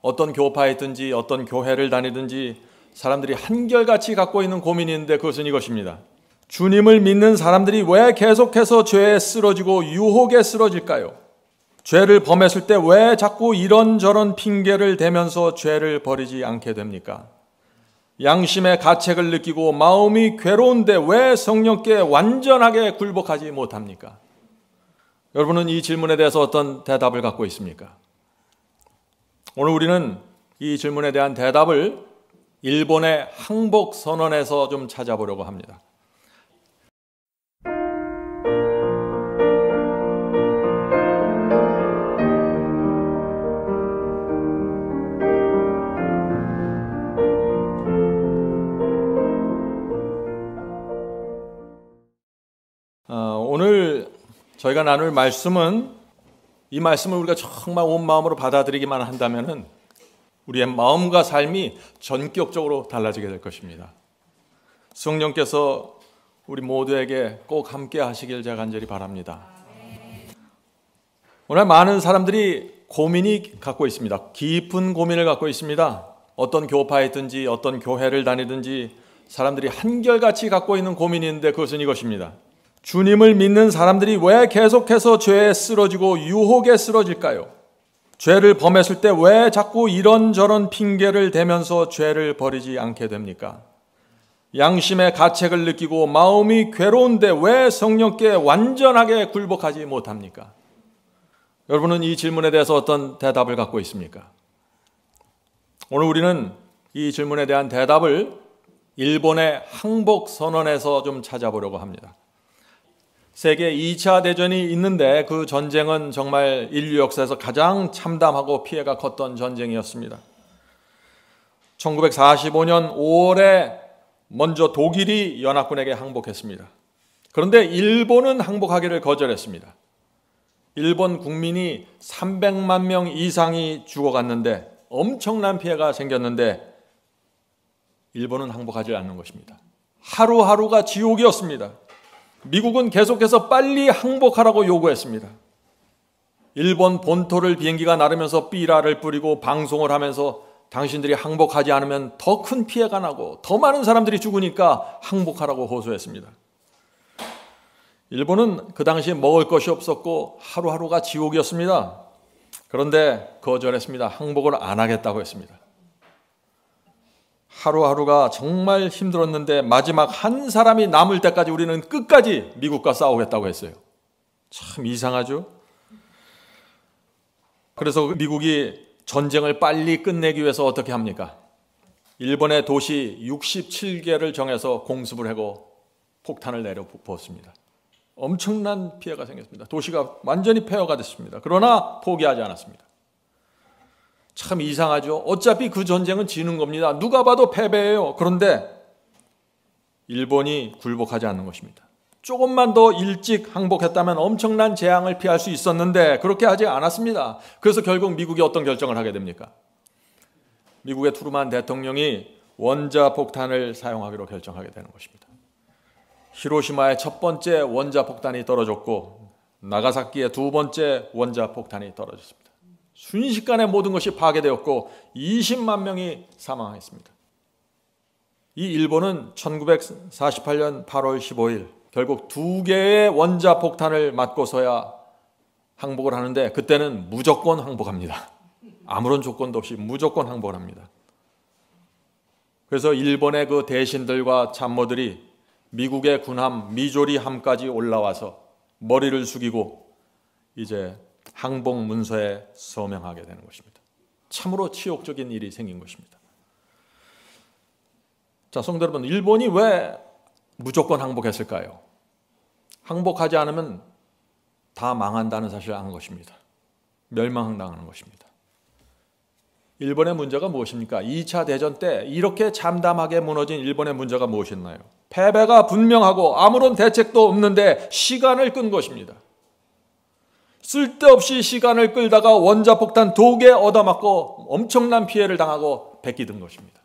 어떤 교파에 있든지 어떤 교회를 다니든지 사람들이 한결같이 갖고 있는 고민이 있는데 그것은 이것입니다. 주님을 믿는 사람들이 왜 계속해서 죄에 쓰러지고 유혹에 쓰러질까요? 죄를 범했을 때 왜 자꾸 이런저런 핑계를 대면서 죄를 버리지 않게 됩니까? 양심의 가책을 느끼고 마음이 괴로운데 왜 성령께 완전하게 굴복하지 못합니까? 여러분은 이 질문에 대해서 어떤 대답을 갖고 있습니까? 오늘 우리는 이 질문에 대한 대답을 일본의 항복 선언에서 좀 찾아보려고 합니다. 오늘 저희가 나눌 말씀은 이 말씀을 우리가 정말 온 마음으로 받아들이기만 한다면 우리의 마음과 삶이 전격적으로 달라지게 될 것입니다. 성령께서 우리 모두에게 꼭 함께 하시길 제가 간절히 바랍니다. 오늘 많은 사람들이 고민이 갖고 있습니다. 깊은 고민을 갖고 있습니다. 어떤 교파에 있든지 어떤 교회를 다니든지 사람들이 한결같이 갖고 있는 고민이 있는데 그것은 이것입니다. 주님을 믿는 사람들이 왜 계속해서 죄에 쓰러지고 유혹에 쓰러질까요? 죄를 범했을 때 왜 자꾸 이런저런 핑계를 대면서 죄를 버리지 않게 됩니까? 양심의 가책을 느끼고 마음이 괴로운데 왜 성령께 완전하게 굴복하지 못합니까? 여러분은 이 질문에 대해서 어떤 대답을 갖고 있습니까? 오늘 우리는 이 질문에 대한 대답을 일본의 항복 선언에서 좀 찾아보려고 합니다. 세계 2차 대전이 있는데 그 전쟁은 정말 인류 역사에서 가장 참담하고 피해가 컸던 전쟁이었습니다. 1945년 5월에 먼저 독일이 연합군에게 항복했습니다. 그런데 일본은 항복하기를 거절했습니다. 일본 국민이 300만 명 이상이 죽어갔는데 엄청난 피해가 생겼는데 일본은 항복하지 않는 것입니다. 하루하루가 지옥이었습니다. 미국은 계속해서 빨리 항복하라고 요구했습니다. 일본 본토를 비행기가 나르면서 삐라를 뿌리고 방송을 하면서 당신들이 항복하지 않으면 더 큰 피해가 나고 더 많은 사람들이 죽으니까 항복하라고 호소했습니다. 일본은 그 당시에 먹을 것이 없었고 하루하루가 지옥이었습니다. 그런데 거절했습니다. 항복을 안 하겠다고 했습니다. 하루하루가 정말 힘들었는데 마지막 한 사람이 남을 때까지 우리는 끝까지 미국과 싸우겠다고 했어요. 참 이상하죠? 그래서 미국이 전쟁을 빨리 끝내기 위해서 어떻게 합니까? 일본의 도시 67개를 정해서 공습을 하고 폭탄을 내려 부었습니다. 엄청난 피해가 생겼습니다. 도시가 완전히 폐허가 됐습니다. 그러나 포기하지 않았습니다. 참 이상하죠. 어차피 그 전쟁은 지는 겁니다. 누가 봐도 패배예요. 그런데 일본이 굴복하지 않는 것입니다. 조금만 더 일찍 항복했다면 엄청난 재앙을 피할 수 있었는데 그렇게 하지 않았습니다. 그래서 결국 미국이 어떤 결정을 하게 됩니까? 미국의 트루만 대통령이 원자폭탄을 사용하기로 결정하게 되는 것입니다. 히로시마의 첫 번째 원자폭탄이 떨어졌고 나가사키의 두 번째 원자폭탄이 떨어졌습니다. 순식간에 모든 것이 파괴되었고 20만 명이 사망했습니다. 이 일본은 1948년 8월 15일 결국 두 개의 원자폭탄을 맞고서야 항복을 하는데 그때는 무조건 항복합니다. 아무런 조건도 없이 무조건 항복을 합니다. 그래서 일본의 그 대신들과 참모들이 미국의 군함 미조리함까지 올라와서 머리를 숙이고 이제 항복 문서에 서명하게 되는 것입니다. 참으로 치욕적인 일이 생긴 것입니다. 자, 성도 여러분, 일본이 왜 무조건 항복했을까요? 항복하지 않으면 다 망한다는 사실을 아는 것입니다. 멸망당하는 것입니다. 일본의 문제가 무엇입니까? 2차 대전 때 이렇게 참담하게 무너진 일본의 문제가 무엇이었나요? 패배가 분명하고 아무런 대책도 없는데 시간을 끈 것입니다. 쓸데없이 시간을 끌다가 원자폭탄 2개 얻어맞고 엄청난 피해를 당하고 베끼든 것입니다.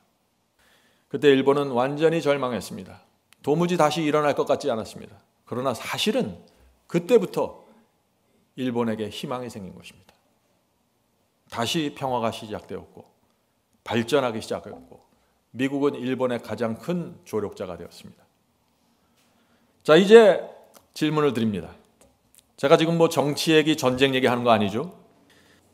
그때 일본은 완전히 절망했습니다. 도무지 다시 일어날 것 같지 않았습니다. 그러나 사실은 그때부터 일본에게 희망이 생긴 것입니다. 다시 평화가 시작되었고 발전하기 시작했고 미국은 일본의 가장 큰 조력자가 되었습니다. 자, 이제 질문을 드립니다. 제가 지금 정치 얘기, 전쟁 얘기하는 거 아니죠?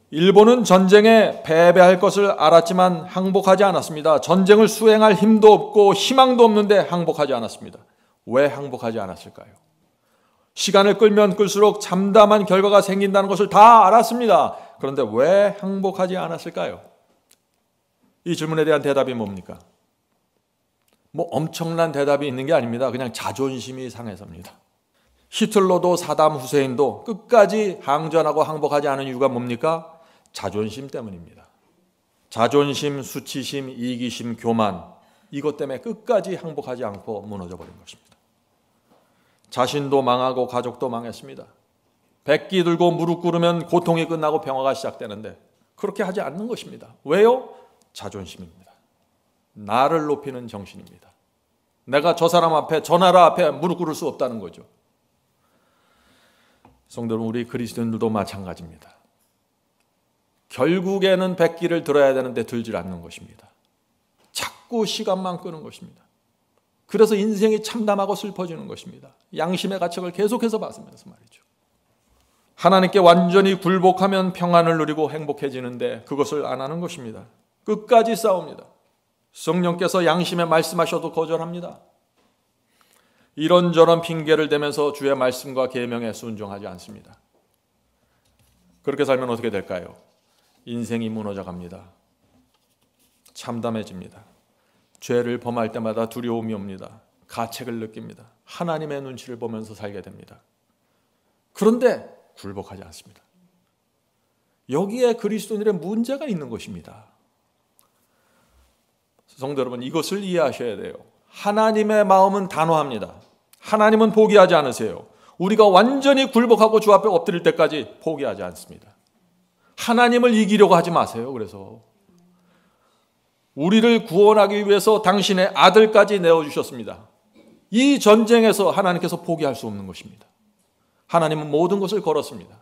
일본은 전쟁에 패배할 것을 알았지만 항복하지 않았습니다. 전쟁을 수행할 힘도 없고 희망도 없는데 항복하지 않았습니다. 왜 항복하지 않았을까요? 시간을 끌면 끌수록 참담한 결과가 생긴다는 것을 다 알았습니다. 그런데 왜 항복하지 않았을까요? 이 질문에 대한 대답이 뭡니까? 엄청난 대답이 있는 게 아닙니다. 그냥 자존심이 상해서입니다. 히틀러도 사담 후세인도 끝까지 항전하고 항복하지 않은 이유가 뭡니까? 자존심 때문입니다. 자존심, 수치심, 이기심, 교만, 이것 때문에 끝까지 항복하지 않고 무너져 버린 것입니다. 자신도 망하고 가족도 망했습니다. 백기 들고 무릎 꿇으면 고통이 끝나고 평화가 시작되는데 그렇게 하지 않는 것입니다. 왜요? 자존심입니다. 나를 높이는 정신입니다. 내가 저 사람 앞에, 저 나라 앞에 무릎 꿇을 수 없다는 거죠. 성도 여러분, 우리 그리스도인들도 마찬가지입니다. 결국에는 백기를 들어야 되는데 들질 않는 것입니다. 자꾸 시간만 끄는 것입니다. 그래서 인생이 참담하고 슬퍼지는 것입니다. 양심의 가책을 계속해서 받으면서 말이죠. 하나님께 완전히 굴복하면 평안을 누리고 행복해지는데 그것을 안 하는 것입니다. 끝까지 싸웁니다. 성령께서 양심에 말씀하셔도 거절합니다. 이런저런 핑계를 대면서 주의 말씀과 계명에 순종하지 않습니다. 그렇게 살면 어떻게 될까요? 인생이 무너져 갑니다. 참담해집니다. 죄를 범할 때마다 두려움이 옵니다. 가책을 느낍니다. 하나님의 눈치를 보면서 살게 됩니다. 그런데 굴복하지 않습니다. 여기에 그리스도인들의 문제가 있는 것입니다. 성도 여러분, 이것을 이해하셔야 돼요. 하나님의 마음은 단호합니다. 하나님은 포기하지 않으세요. 우리가 완전히 굴복하고 주 앞에 엎드릴 때까지 포기하지 않습니다. 하나님을 이기려고 하지 마세요. 그래서 우리를 구원하기 위해서 당신의 아들까지 내어주셨습니다. 이 전쟁에서 하나님께서 포기할 수 없는 것입니다. 하나님은 모든 것을 걸었습니다.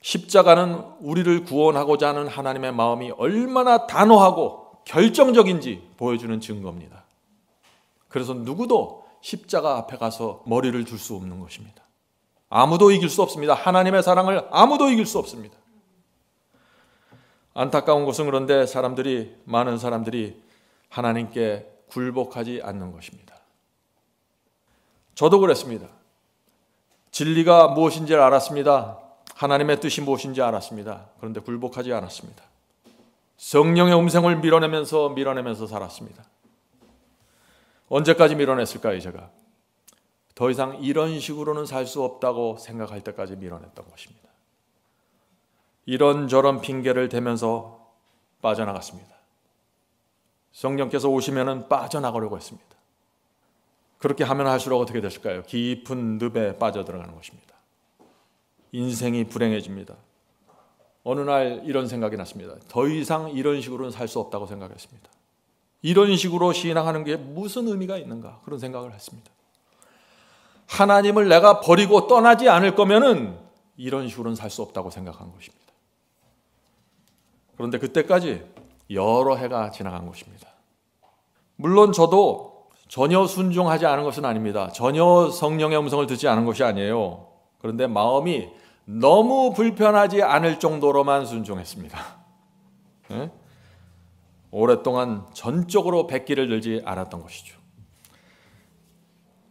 십자가는 우리를 구원하고자 하는 하나님의 마음이 얼마나 단호하고 결정적인지 보여주는 증거입니다. 그래서 누구도 십자가 앞에 가서 머리를 들 수 없는 것입니다. 아무도 이길 수 없습니다. 하나님의 사랑을 아무도 이길 수 없습니다. 안타까운 것은 그런데 많은 사람들이 하나님께 굴복하지 않는 것입니다. 저도 그랬습니다. 진리가 무엇인지 알았습니다. 하나님의 뜻이 무엇인지 알았습니다. 그런데 굴복하지 않았습니다. 성령의 음성을 밀어내면서 살았습니다. 언제까지 밀어냈을까요, 제가? 더 이상 이런 식으로는 살 수 없다고 생각할 때까지 밀어냈던 것입니다. 이런저런 핑계를 대면서 빠져나갔습니다. 성령께서 오시면은 빠져나가려고 했습니다. 그렇게 하면 할수록 어떻게 되실까요? 깊은 늪에 빠져들어가는 것입니다. 인생이 불행해집니다. 어느 날 이런 생각이 났습니다. 더 이상 이런 식으로는 살 수 없다고 생각했습니다. 이런 식으로 신앙하는 게 무슨 의미가 있는가? 그런 생각을 했습니다. 하나님을 내가 버리고 떠나지 않을 거면은 이런 식으로는 살 수 없다고 생각한 것입니다. 그런데 그때까지 여러 해가 지나간 것입니다. 물론 저도 전혀 순종하지 않은 것은 아닙니다. 전혀 성령의 음성을 듣지 않은 것이 아니에요. 그런데 마음이 너무 불편하지 않을 정도로만 순종했습니다. 네? 오랫동안 전적으로 백기를 들지 않았던 것이죠.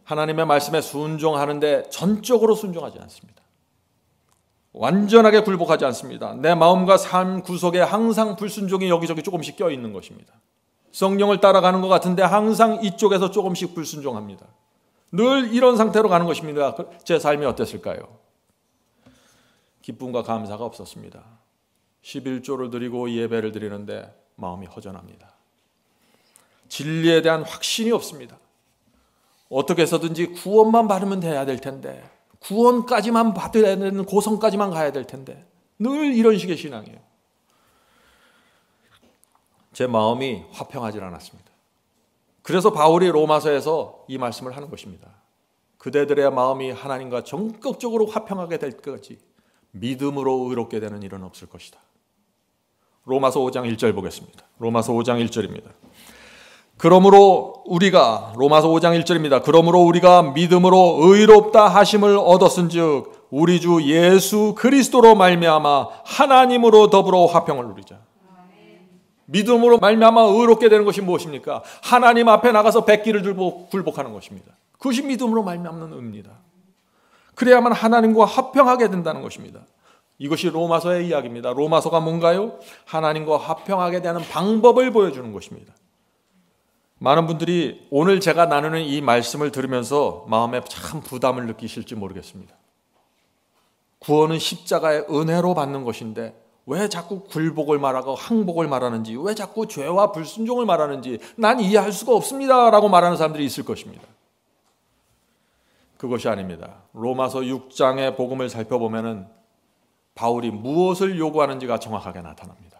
하나님의 말씀에 순종하는데 전적으로 순종하지 않습니다. 완전하게 굴복하지 않습니다. 내 마음과 삶 구석에 항상 불순종이 여기저기 조금씩 껴있는 것입니다. 성령을 따라가는 것 같은데 항상 이쪽에서 조금씩 불순종합니다. 늘 이런 상태로 가는 것입니다. 제 삶이 어땠을까요? 기쁨과 감사가 없었습니다. 11조를 드리고 예배를 드리는데 마음이 허전합니다. 진리에 대한 확신이 없습니다. 어떻게 해서든지 구원만 받으면 돼야 될 텐데, 구원까지만 받아야 되는 고성까지만 가야 될 텐데, 늘 이런 식의 신앙이에요. 제 마음이 화평하지 않았습니다. 그래서 바울이 로마서에서 이 말씀을 하는 것입니다. 그대들의 마음이 하나님과 전격적으로 화평하게 될 것까지 믿음으로 의롭게 되는 일은 없을 것이다. 로마서 5장 1절 보겠습니다. 로마서 5장 1절입니다. 그러므로 우리가 로마서 5장 1절입니다. 그러므로 우리가 믿음으로 의롭다 하심을 얻었은즉 우리 주 예수 그리스도로 말미암아 하나님으로 더불어 화평을 누리자. 믿음으로 말미암아 의롭게 되는 것이 무엇입니까? 하나님 앞에 나가서 백기를 들고 굴복하는 것입니다. 그것이 믿음으로 말미암는 의입니다. 그래야만 하나님과 화평하게 된다는 것입니다. 이것이 로마서의 이야기입니다. 로마서가 뭔가요? 하나님과 화평하게 되는 방법을 보여주는 것입니다. 많은 분들이 오늘 제가 나누는 이 말씀을 들으면서 마음에 참 부담을 느끼실지 모르겠습니다. 구원은 십자가의 은혜로 받는 것인데 왜 자꾸 굴복을 말하고 항복을 말하는지, 왜 자꾸 죄와 불순종을 말하는지 난 이해할 수가 없습니다 라고 말하는 사람들이 있을 것입니다. 그것이 아닙니다. 로마서 6장의 복음을 살펴보면 바울이 무엇을 요구하는지가 정확하게 나타납니다.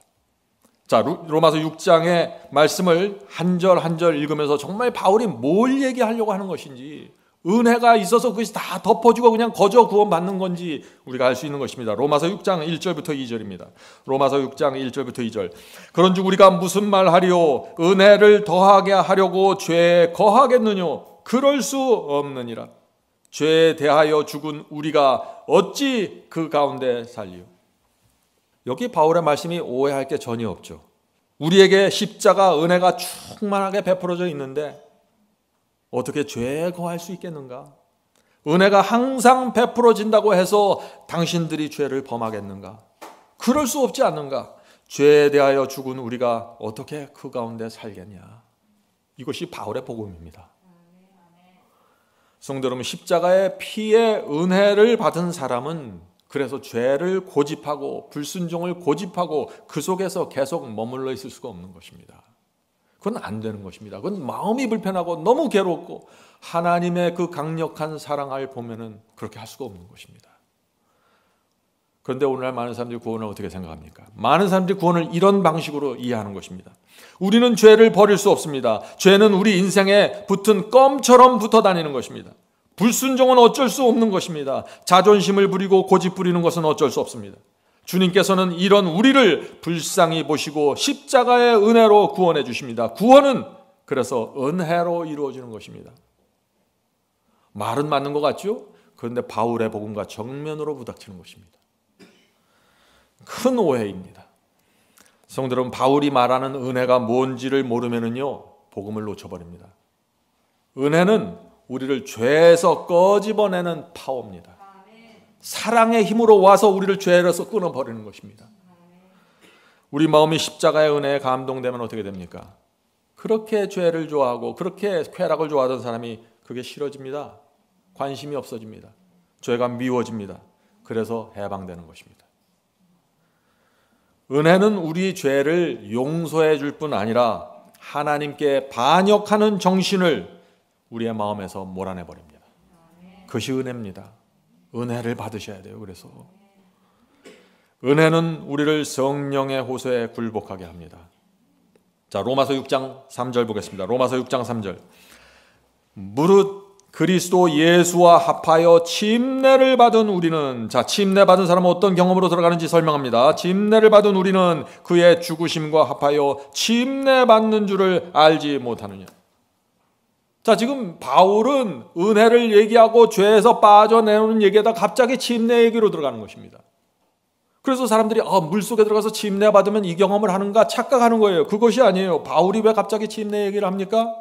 자, 로마서 6장의 말씀을 한 절 한 절 읽으면서 정말 바울이 뭘 얘기하려고 하는 것인지, 은혜가 있어서 그것이 다 덮어주고 그냥 거저 구원받는 건지 우리가 알 수 있는 것입니다. 로마서 6장 1절부터 2절입니다. 로마서 6장 1절부터 2절. 그런즉 우리가 무슨 말하리요? 은혜를 더하게 하려고 죄에 거하겠느뇨? 그럴 수 없느니라. 죄에 대하여 죽은 우리가 어찌 그 가운데 살리요? 여기 바울의 말씀이 오해할 게 전혀 없죠. 우리에게 십자가 은혜가 충만하게 베풀어져 있는데 어떻게 죄에 거할 수 있겠는가? 은혜가 항상 베풀어진다고 해서 당신들이 죄를 범하겠는가? 그럴 수 없지 않는가? 죄에 대하여 죽은 우리가 어떻게 그 가운데 살겠냐? 이것이 바울의 복음입니다. 성도 여러분, 십자가의 피의 은혜를 받은 사람은 그래서 죄를 고집하고 불순종을 고집하고 그 속에서 계속 머물러 있을 수가 없는 것입니다. 그건 안 되는 것입니다. 그건 마음이 불편하고 너무 괴롭고 하나님의 그 강력한 사랑을 보면은 그렇게 할 수가 없는 것입니다. 그런데 오늘날 많은 사람들이 구원을 어떻게 생각합니까? 많은 사람들이 구원을 이런 방식으로 이해하는 것입니다. 우리는 죄를 버릴 수 없습니다. 죄는 우리 인생에 붙은 껌처럼 붙어 다니는 것입니다. 불순종은 어쩔 수 없는 것입니다. 자존심을 부리고 고집 부리는 것은 어쩔 수 없습니다. 주님께서는 이런 우리를 불쌍히 보시고 십자가의 은혜로 구원해 주십니다. 구원은 그래서 은혜로 이루어지는 것입니다. 말은 맞는 것 같죠? 그런데 바울의 복음과 정면으로 부닥치는 것입니다. 큰 오해입니다. 성도 여러분, 바울이 말하는 은혜가 뭔지를 모르면은요, 복음을 놓쳐버립니다. 은혜는 우리를 죄에서 꺼집어내는 파워입니다. 사랑의 힘으로 와서 우리를 죄에서 끊어버리는 것입니다. 우리 마음이 십자가의 은혜에 감동되면 어떻게 됩니까? 그렇게 죄를 좋아하고 그렇게 쾌락을 좋아하던 사람이 그게 싫어집니다. 관심이 없어집니다. 죄가 미워집니다. 그래서 해방되는 것입니다. 은혜는 우리 죄를 용서해 줄 뿐 아니라 하나님께 반역하는 정신을 우리의 마음에서 몰아내버립니다. 그것이 은혜입니다. 은혜를 받으셔야 돼요. 그래서 은혜는 우리를 성령의 호소에 굴복하게 합니다. 자, 로마서 6장 3절 보겠습니다. 로마서 6장 3절. 무릇 그리스도 예수와 합하여 침례를 받은 우리는, 자, 침례 받은 사람은 어떤 경험으로 들어가는지 설명합니다. 침례를 받은 우리는 그의 죽으심과 합하여 침례 받는 줄을 알지 못하느냐. 자, 지금 바울은 은혜를 얘기하고 죄에서 빠져내오는 얘기에다 갑자기 침례 얘기로 들어가는 것입니다. 그래서 사람들이 물속에 들어가서 침례 받으면 이 경험을 하는가 착각하는 거예요. 그것이 아니에요. 바울이 왜 갑자기 침례 얘기를 합니까?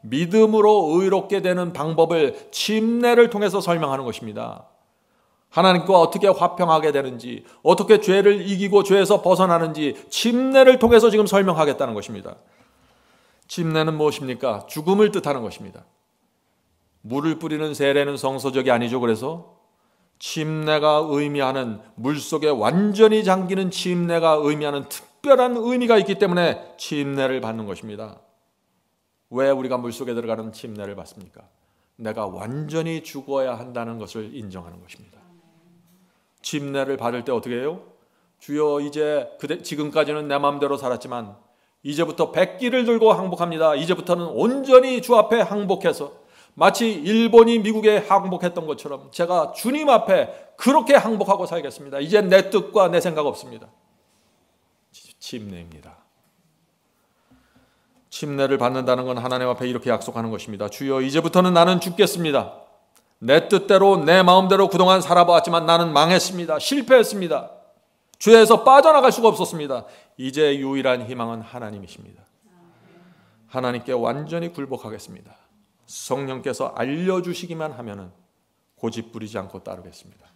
믿음으로 의롭게 되는 방법을 침례를 통해서 설명하는 것입니다. 하나님과 어떻게 화평하게 되는지, 어떻게 죄를 이기고 죄에서 벗어나는지 침례를 통해서 지금 설명하겠다는 것입니다. 침례는 무엇입니까? 죽음을 뜻하는 것입니다. 물을 뿌리는 세례는 성서적이 아니죠. 그래서 침례가 의미하는, 물속에 완전히 잠기는 침례가 의미하는 특별한 의미가 있기 때문에 침례를 받는 것입니다. 왜 우리가 물속에 들어가는 침례를 받습니까? 내가 완전히 죽어야 한다는 것을 인정하는 것입니다. 침례를 받을 때 어떻게 해요? 주여, 이제 지금까지는 내 마음대로 살았지만 이제부터 백기를 들고 항복합니다. 이제부터는 온전히 주 앞에 항복해서 마치 일본이 미국에 항복했던 것처럼 제가 주님 앞에 그렇게 항복하고 살겠습니다. 이제 내 뜻과 내 생각 없습니다. 침례입니다. 침례를 받는다는 건 하나님 앞에 이렇게 약속하는 것입니다. 주여, 이제부터는 나는 죽겠습니다. 내 뜻대로 내 마음대로 그동안 살아보았지만 나는 망했습니다. 실패했습니다. 죄에서 빠져나갈 수가 없었습니다. 이제 유일한 희망은 하나님이십니다. 하나님께 완전히 굴복하겠습니다. 성령께서 알려주시기만 하면은 고집 부리지 않고 따르겠습니다.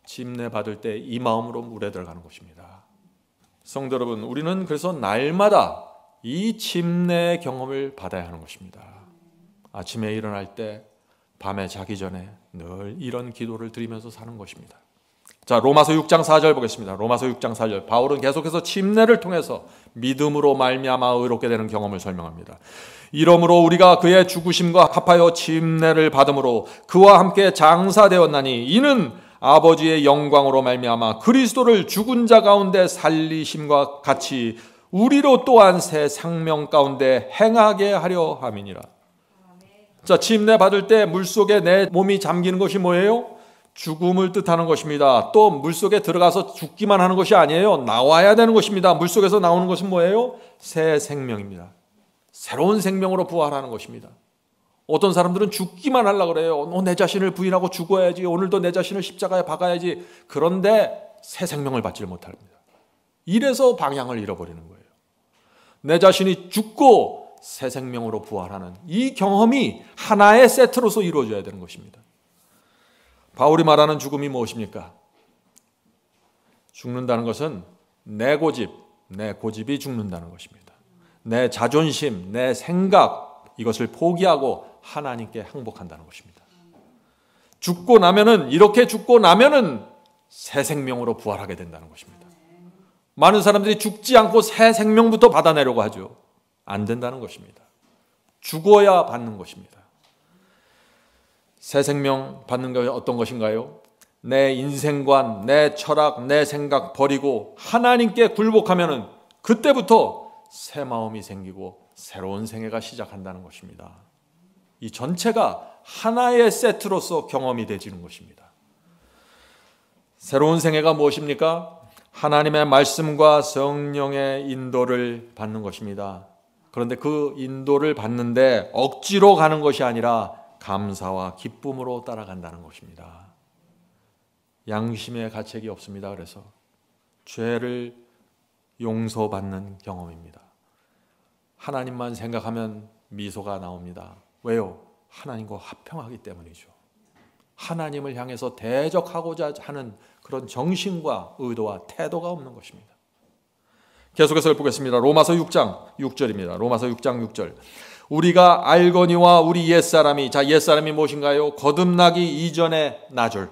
침례 받을 때 이 마음으로 물에 들어가는 것입니다. 성도 여러분, 우리는 그래서 날마다 이 침례의 경험을 받아야 하는 것입니다. 아침에 일어날 때, 밤에 자기 전에 늘 이런 기도를 드리면서 사는 것입니다. 자, 로마서 6장 4절 보겠습니다. 로마서 6장 4절. 바울은 계속해서 침례를 통해서 믿음으로 말미암아 의롭게 되는 경험을 설명합니다. 이러므로 우리가 그의 죽으심과 합하여 침례를 받음으로 그와 함께 장사되었나니 이는 아버지의 영광으로 말미암아 그리스도를 죽은 자 가운데 살리심과 같이 우리로 또한 새 생명 가운데 행하게 하려 함이니라. 자, 침례 받을 때 물속에 내 몸이 잠기는 것이 뭐예요? 죽음을 뜻하는 것입니다. 또 물속에 들어가서 죽기만 하는 것이 아니에요. 나와야 되는 것입니다. 물속에서 나오는 것은 뭐예요? 새 생명입니다. 새로운 생명으로 부활하는 것입니다. 어떤 사람들은 죽기만 하려고 그래요. 내 자신을 부인하고 죽어야지. 오늘도 내 자신을 십자가에 박아야지. 그런데 새 생명을 받지 못합니다. 이래서 방향을 잃어버리는 거예요. 내 자신이 죽고 새 생명으로 부활하는 이 경험이 하나의 세트로서 이루어져야 되는 것입니다. 바울이 말하는 죽음이 무엇입니까? 죽는다는 것은 내 고집이 죽는다는 것입니다. 내 자존심, 내 생각, 이것을 포기하고 하나님께 항복한다는 것입니다. 이렇게 죽고 나면은 새 생명으로 부활하게 된다는 것입니다. 많은 사람들이 죽지 않고 새 생명부터 받아내려고 하죠. 안 된다는 것입니다. 죽어야 받는 것입니다. 새 생명 받는 것이 어떤 것인가요? 내 인생관, 내 철학, 내 생각 버리고 하나님께 굴복하면은 그때부터 새 마음이 생기고 새로운 생애가 시작한다는 것입니다. 이 전체가 하나의 세트로서 경험이 되지는 것입니다. 새로운 생애가 무엇입니까? 하나님의 말씀과 성령의 인도를 받는 것입니다. 그런데 그 인도를 받는데 억지로 가는 것이 아니라 감사와 기쁨으로 따라간다는 것입니다. 양심의 가책이 없습니다. 그래서 죄를 용서받는 경험입니다. 하나님만 생각하면 미소가 나옵니다. 왜요? 하나님과 화평하기 때문이죠. 하나님을 향해서 대적하고자 하는 그런 정신과 의도와 태도가 없는 것입니다. 계속해서 보겠습니다. 로마서 6장 6절입니다. 로마서 6장 6절. 우리가 알거니와 우리 옛사람이, 자, 옛사람이 무엇인가요? 거듭나기 이전의 나절,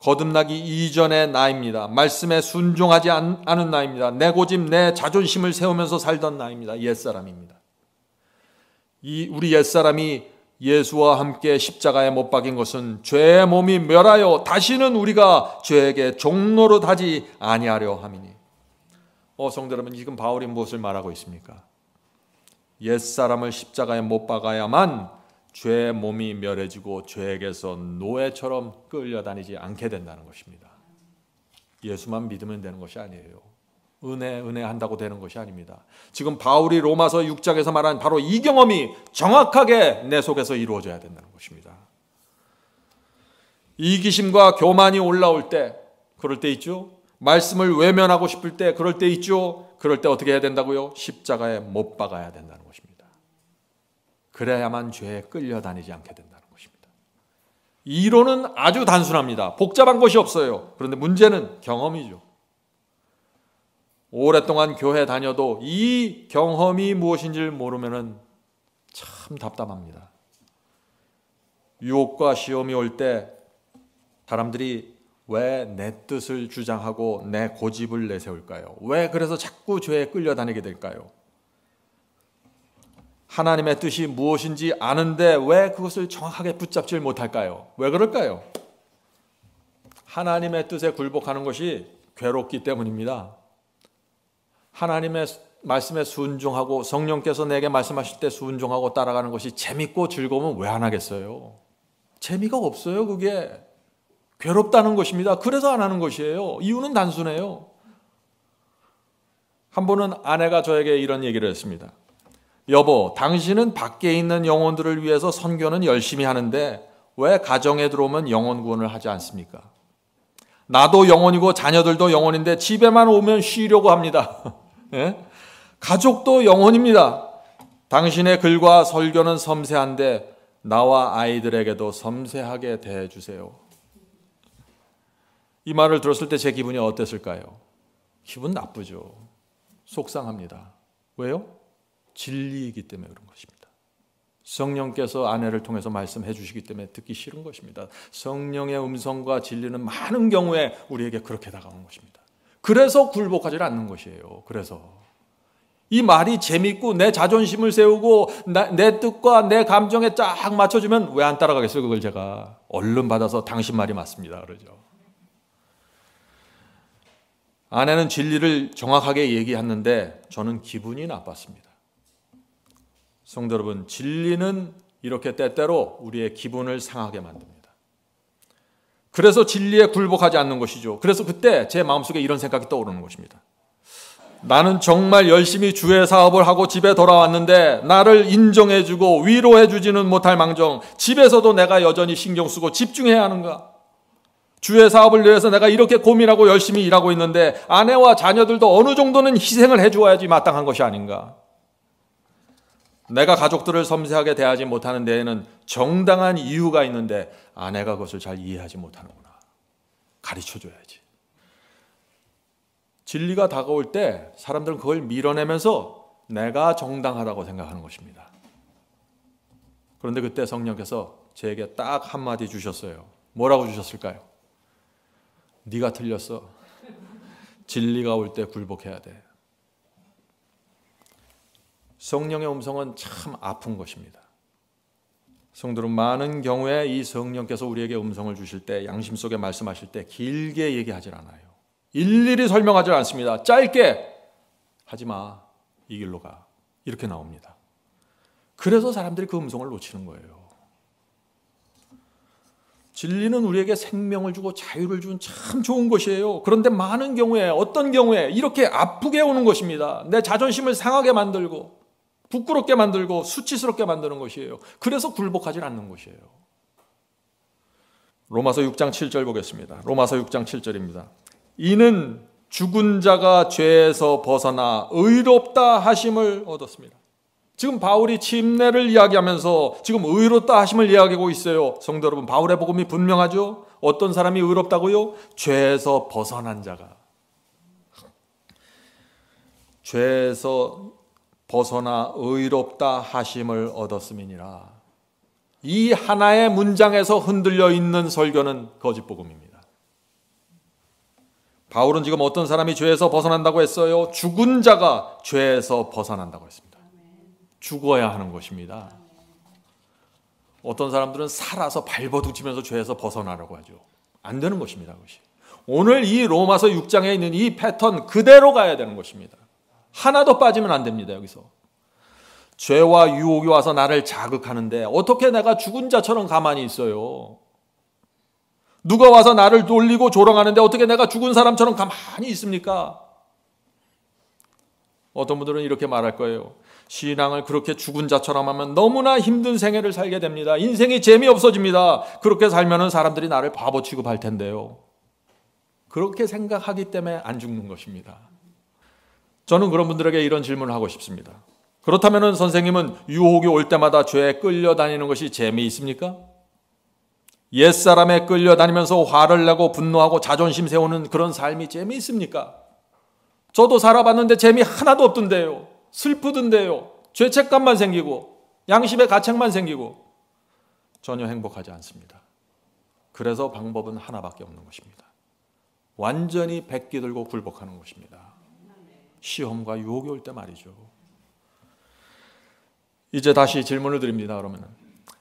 거듭나기 이전의 나입니다. 말씀에 순종하지 않은 나입니다. 내 고집, 내 자존심을 세우면서 살던 나입니다. 옛사람입니다. 우리 옛사람이 예수와 함께 십자가에 못 박인 것은 죄의 몸이 멸하여 다시는 우리가 죄에게 종노릇 하지 아니하려 함이니. 성도 여러분, 지금 바울이 무엇을 말하고 있습니까? 옛사람을 십자가에 못 박아야만 죄의 몸이 멸해지고 죄에게서 노예처럼 끌려다니지 않게 된다는 것입니다. 예수만 믿으면 되는 것이 아니에요. 은혜 한다고 되는 것이 아닙니다. 지금 바울이 로마서 6장에서 말한 바로 이 경험이 정확하게 내 속에서 이루어져야 된다는 것입니다. 이기심과 교만이 올라올 때, 그럴 때 있죠. 말씀을 외면하고 싶을 때, 그럴 때 있죠. 그럴 때 어떻게 해야 된다고요? 십자가에 못 박아야 된다는 것입니다. 그래야만 죄에 끌려다니지 않게 된다는 것입니다. 이론은 아주 단순합니다. 복잡한 것이 없어요. 그런데 문제는 경험이죠. 오랫동안 교회 다녀도 이 경험이 무엇인지를 모르면 참 답답합니다. 유혹과 시험이 올 때 사람들이 왜 내 뜻을 주장하고 내 고집을 내세울까요? 왜 그래서 자꾸 죄에 끌려다니게 될까요? 하나님의 뜻이 무엇인지 아는데 왜 그것을 정확하게 붙잡질 못할까요? 왜 그럴까요? 하나님의 뜻에 굴복하는 것이 괴롭기 때문입니다. 하나님의 말씀에 순종하고 성령께서 내게 말씀하실 때 순종하고 따라가는 것이 재밌고 즐거우면 왜 안 하겠어요? 재미가 없어요. 그게 괴롭다는 것입니다. 그래서 안 하는 것이에요. 이유는 단순해요. 한 번은 아내가 저에게 이런 얘기를 했습니다. 여보, 당신은 밖에 있는 영혼들을 위해서 선교는 열심히 하는데 왜 가정에 들어오면 영혼 구원을 하지 않습니까? 나도 영혼이고 자녀들도 영혼인데 집에만 오면 쉬려고 합니다. 예? 가족도 영혼입니다. 당신의 글과 설교는 섬세한데 나와 아이들에게도 섬세하게 대해주세요. 이 말을 들었을 때 제 기분이 어땠을까요? 기분 나쁘죠. 속상합니다. 왜요? 진리이기 때문에 그런 것입니다. 성령께서 아내를 통해서 말씀해 주시기 때문에 듣기 싫은 것입니다. 성령의 음성과 진리는 많은 경우에 우리에게 그렇게 다가오는 것입니다. 그래서 굴복하지 않는 것이에요. 그래서 이 말이 재밌고 내 자존심을 세우고 내 뜻과 내 감정에 쫙 맞춰주면 왜 안 따라가겠어요? 그걸 제가 얼른 받아서 당신 말이 맞습니다 그러죠. 아내는 진리를 정확하게 얘기했는데 저는 기분이 나빴습니다. 성도 여러분, 진리는 이렇게 때때로 우리의 기분을 상하게 만듭니다. 그래서 진리에 굴복하지 않는 것이죠. 그래서 그때 제 마음속에 이런 생각이 떠오르는 것입니다. 나는 정말 열심히 주의 사업을 하고 집에 돌아왔는데 나를 인정해주고 위로해주지는 못할 망정 집에서도 내가 여전히 신경 쓰고 집중해야 하는가? 주의 사업을 위해서 내가 이렇게 고민하고 열심히 일하고 있는데 아내와 자녀들도 어느 정도는 희생을 해주어야지 마땅한 것이 아닌가? 내가 가족들을 섬세하게 대하지 못하는 데에는 정당한 이유가 있는데 아내가 그것을 잘 이해하지 못하는구나. 가르쳐줘야지. 진리가 다가올 때 사람들은 그걸 밀어내면서 내가 정당하다고 생각하는 것입니다. 그런데 그때 성령께서 제게 딱 한마디 주셨어요. 뭐라고 주셨을까요? 네가 틀렸어. 진리가 올 때 굴복해야 돼. 성령의 음성은 참 아픈 것입니다. 성도는 많은 경우에 이 성령께서 우리에게 음성을 주실 때 양심 속에 말씀하실 때 길게 얘기하지 않아요. 일일이 설명하지 않습니다. 짧게 하지 마. 이 길로 가. 이렇게 나옵니다. 그래서 사람들이 그 음성을 놓치는 거예요. 진리는 우리에게 생명을 주고 자유를 주는 참 좋은 것이에요. 그런데 많은 경우에 어떤 경우에 이렇게 아프게 오는 것입니다. 내 자존심을 상하게 만들고 부끄럽게 만들고 수치스럽게 만드는 것이에요. 그래서 굴복하지 않는 것이에요. 로마서 6장 7절 보겠습니다. 로마서 6장 7절입니다. 이는 죽은 자가 죄에서 벗어나 의롭다 하심을 얻었습니다. 지금 바울이 침례를 이야기하면서 지금 의롭다 하심을 이야기하고 있어요. 성도 여러분, 바울의 복음이 분명하죠. 어떤 사람이 의롭다고요? 죄에서 벗어난 자가. 죄에서 벗어나 의롭다 하심을 얻었음이니라. 이 하나의 문장에서 흔들려 있는 설교는 거짓 복음입니다. 바울은 지금 어떤 사람이 죄에서 벗어난다고 했어요? 죽은 자가 죄에서 벗어난다고 했습니다. 죽어야 하는 것입니다. 어떤 사람들은 살아서 발버둥치면서 죄에서 벗어나려고 하죠. 안 되는 것입니다. 그것이. 오늘 이 로마서 6장에 있는 이 패턴 그대로 가야 되는 것입니다. 하나도 빠지면 안 됩니다. 여기서 죄와 유혹이 와서 나를 자극하는데 어떻게 내가 죽은 자처럼 가만히 있어요? 누가 와서 나를 놀리고 조롱하는데 어떻게 내가 죽은 사람처럼 가만히 있습니까? 어떤 분들은 이렇게 말할 거예요. 신앙을 그렇게 죽은 자처럼 하면 너무나 힘든 생애를 살게 됩니다. 인생이 재미없어집니다. 그렇게 살면 사람들이 나를 바보 취급할 텐데요. 그렇게 생각하기 때문에 안 죽는 것입니다. 저는 그런 분들에게 이런 질문을 하고 싶습니다. 그렇다면 선생님은 유혹이 올 때마다 죄에 끌려다니는 것이 재미있습니까? 옛사람에 끌려다니면서 화를 내고 분노하고 자존심 세우는 그런 삶이 재미있습니까? 저도 살아봤는데 재미 하나도 없던데요. 슬프던데요. 죄책감만 생기고 양심의 가책만 생기고 전혀 행복하지 않습니다. 그래서 방법은 하나밖에 없는 것입니다. 완전히 백기 들고 굴복하는 것입니다. 시험과 유혹이 올 때 말이죠. 이제 다시 질문을 드립니다. 그러면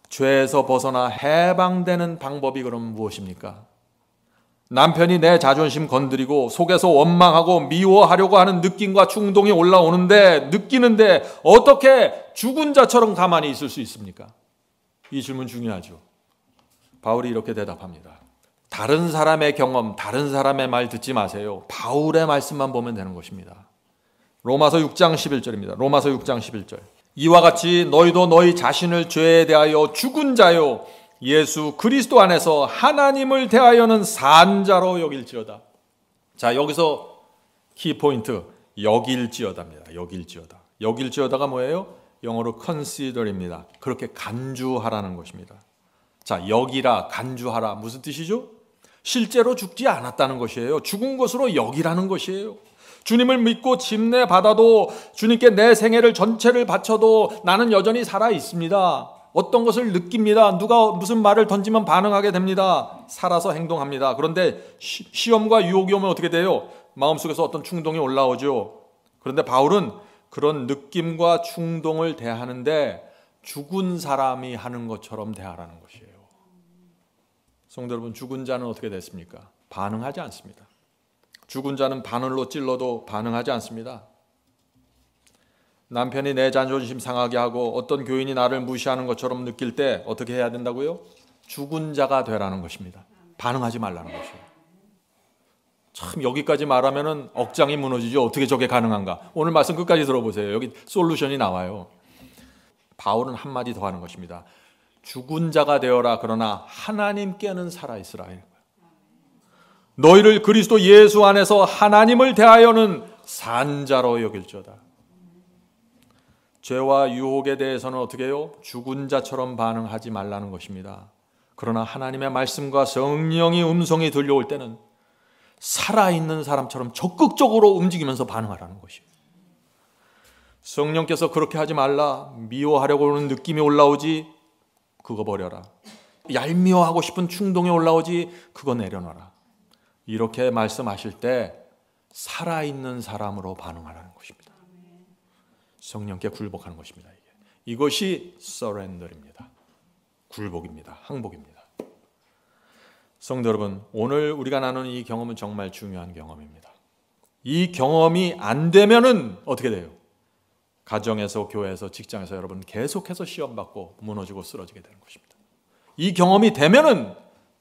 죄에서 벗어나 해방되는 방법이 그럼 무엇입니까? 남편이 내 자존심 건드리고 속에서 원망하고 미워하려고 하는 느낌과 충동이 올라오는데 느끼는데 어떻게 죽은 자처럼 가만히 있을 수 있습니까? 이 질문 중요하죠. 바울이 이렇게 대답합니다. 다른 사람의 경험, 다른 사람의 말 듣지 마세요. 바울의 말씀만 보면 되는 것입니다. 로마서 6장 11절입니다. 로마서 6장 11절. 이와 같이 너희도 너희 자신을 죄에 대하여 죽은 자요 예수 그리스도 안에서 하나님을 대하여는 산 자로 여길지어다. 자, 여기서 키포인트 여길지어다입니다. 여길지어다. 여길지어다가 뭐예요? 영어로 consider입니다. 그렇게 간주하라는 것입니다. 자, 여기라, 간주하라 무슨 뜻이죠? 실제로 죽지 않았다는 것이에요. 죽은 것으로 여기라는 것이에요. 주님을 믿고 침례받아도 주님께 내 생애를 전체를 바쳐도 나는 여전히 살아 있습니다. 어떤 것을 느낍니다. 누가 무슨 말을 던지면 반응하게 됩니다. 살아서 행동합니다. 그런데 시험과 유혹이 오면 어떻게 돼요? 마음속에서 어떤 충동이 올라오죠. 그런데 바울은 그런 느낌과 충동을 대하는데 죽은 사람이 하는 것처럼 대하라는 것이에요. 성도 여러분, 죽은 자는 어떻게 됐습니까? 반응하지 않습니다. 죽은 자는 바늘로 찔러도 반응하지 않습니다. 남편이 내 자존심 상하게 하고 어떤 교인이 나를 무시하는 것처럼 느낄 때 어떻게 해야 된다고요? 죽은 자가 되라는 것입니다. 반응하지 말라는 것이에요. 참 여기까지 말하면은 억장이 무너지죠. 어떻게 저게 가능한가? 오늘 말씀 끝까지 들어보세요. 여기 솔루션이 나와요. 바울은 한마디 더 하는 것입니다. 죽은 자가 되어라. 그러나 하나님께는 살아있으라. 너희를 그리스도 예수 안에서 하나님을 대하여는 산 자로 여길지어다. 죄와 유혹에 대해서는 어떻게 해요? 죽은 자처럼 반응하지 말라는 것입니다. 그러나 하나님의 말씀과 성령의 음성이 들려올 때는 살아있는 사람처럼 적극적으로 움직이면서 반응하라는 것이에요. 성령께서 그렇게 하지 말라, 미워하려고 하는 느낌이 올라오지 그거 버려라. 얄미워하고 싶은 충동이 올라오지 그거 내려놔라. 이렇게 말씀하실 때 살아있는 사람으로 반응하라는 것입니다. 성령께 굴복하는 것입니다. 이것이 서렌더입니다. 굴복입니다. 항복입니다. 성도 여러분, 오늘 우리가 나누는 이 경험은 정말 중요한 경험입니다. 이 경험이 안 되면은 어떻게 돼요? 가정에서, 교회에서, 직장에서 여러분 계속해서 시험받고 무너지고 쓰러지게 되는 것입니다. 이 경험이 되면은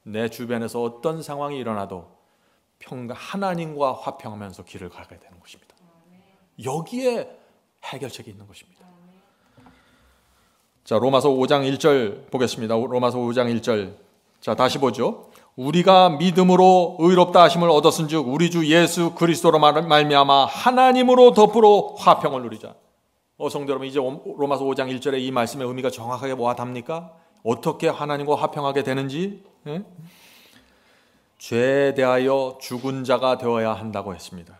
내 주변에서 어떤 상황이 일어나도 하나님과 화평하면서 길을 가게 되는 것입니다. 여기에 해결책이 있는 것입니다. 자, 로마서 5장 1절 보겠습니다. 로마서 5장 1절. 자, 다시 보죠. 우리가 믿음으로 의롭다 하심을 얻었은즉 우리 주 예수 그리스도로 말미암아 하나님으로 덮으로 화평을 누리자. 성도 여러분, 이제 로마서 5장 1절의 이 말씀의 의미가 정확하게 와닿습니까? 어떻게 하나님과 화평하게 되는지? 네? 죄에 대하여 죽은 자가 되어야 한다고 했습니다.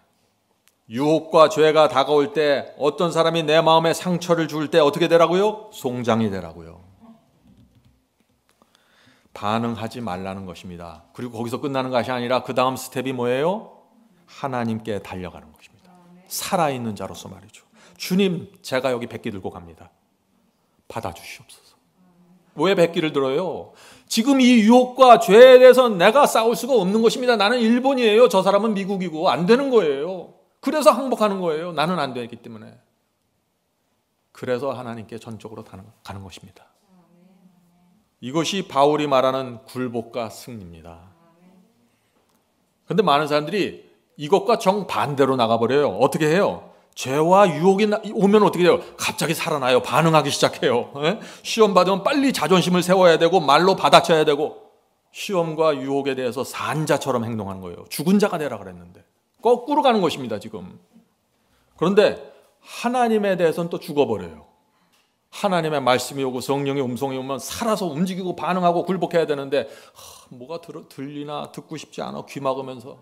유혹과 죄가 다가올 때 어떤 사람이 내 마음에 상처를 줄 때 어떻게 되라고요? 송장이 되라고요. 반응하지 말라는 것입니다. 그리고 거기서 끝나는 것이 아니라 그 다음 스텝이 뭐예요? 하나님께 달려가는 것입니다. 살아있는 자로서 말이죠. 주님, 제가 여기 백기 들고 갑니다. 받아주시옵소서. 왜 백기를 들어요? 지금 이 유혹과 죄에 대해서 내가 싸울 수가 없는 것입니다. 나는 일본이에요. 저 사람은 미국이고 안 되는 거예요. 그래서 항복하는 거예요. 나는 안 되기 때문에. 그래서 하나님께 전적으로 가는 것입니다. 이것이 바울이 말하는 굴복과 승리입니다. 그런데 많은 사람들이 이것과 정반대로 나가버려요. 어떻게 해요? 죄와 유혹이 오면 어떻게 돼요? 갑자기 살아나요. 반응하기 시작해요. 시험 받으면 빨리 자존심을 세워야 되고 말로 받아쳐야 되고 시험과 유혹에 대해서 산자처럼 행동하는 거예요. 죽은 자가 되라 그랬는데 거꾸로 가는 것입니다. 지금. 그런데 하나님에 대해서는 또 죽어버려요. 하나님의 말씀이 오고 성령의 음성이 오면 살아서 움직이고 반응하고 굴복해야 되는데 뭐가 들리나 듣고 싶지 않아 귀 막으면서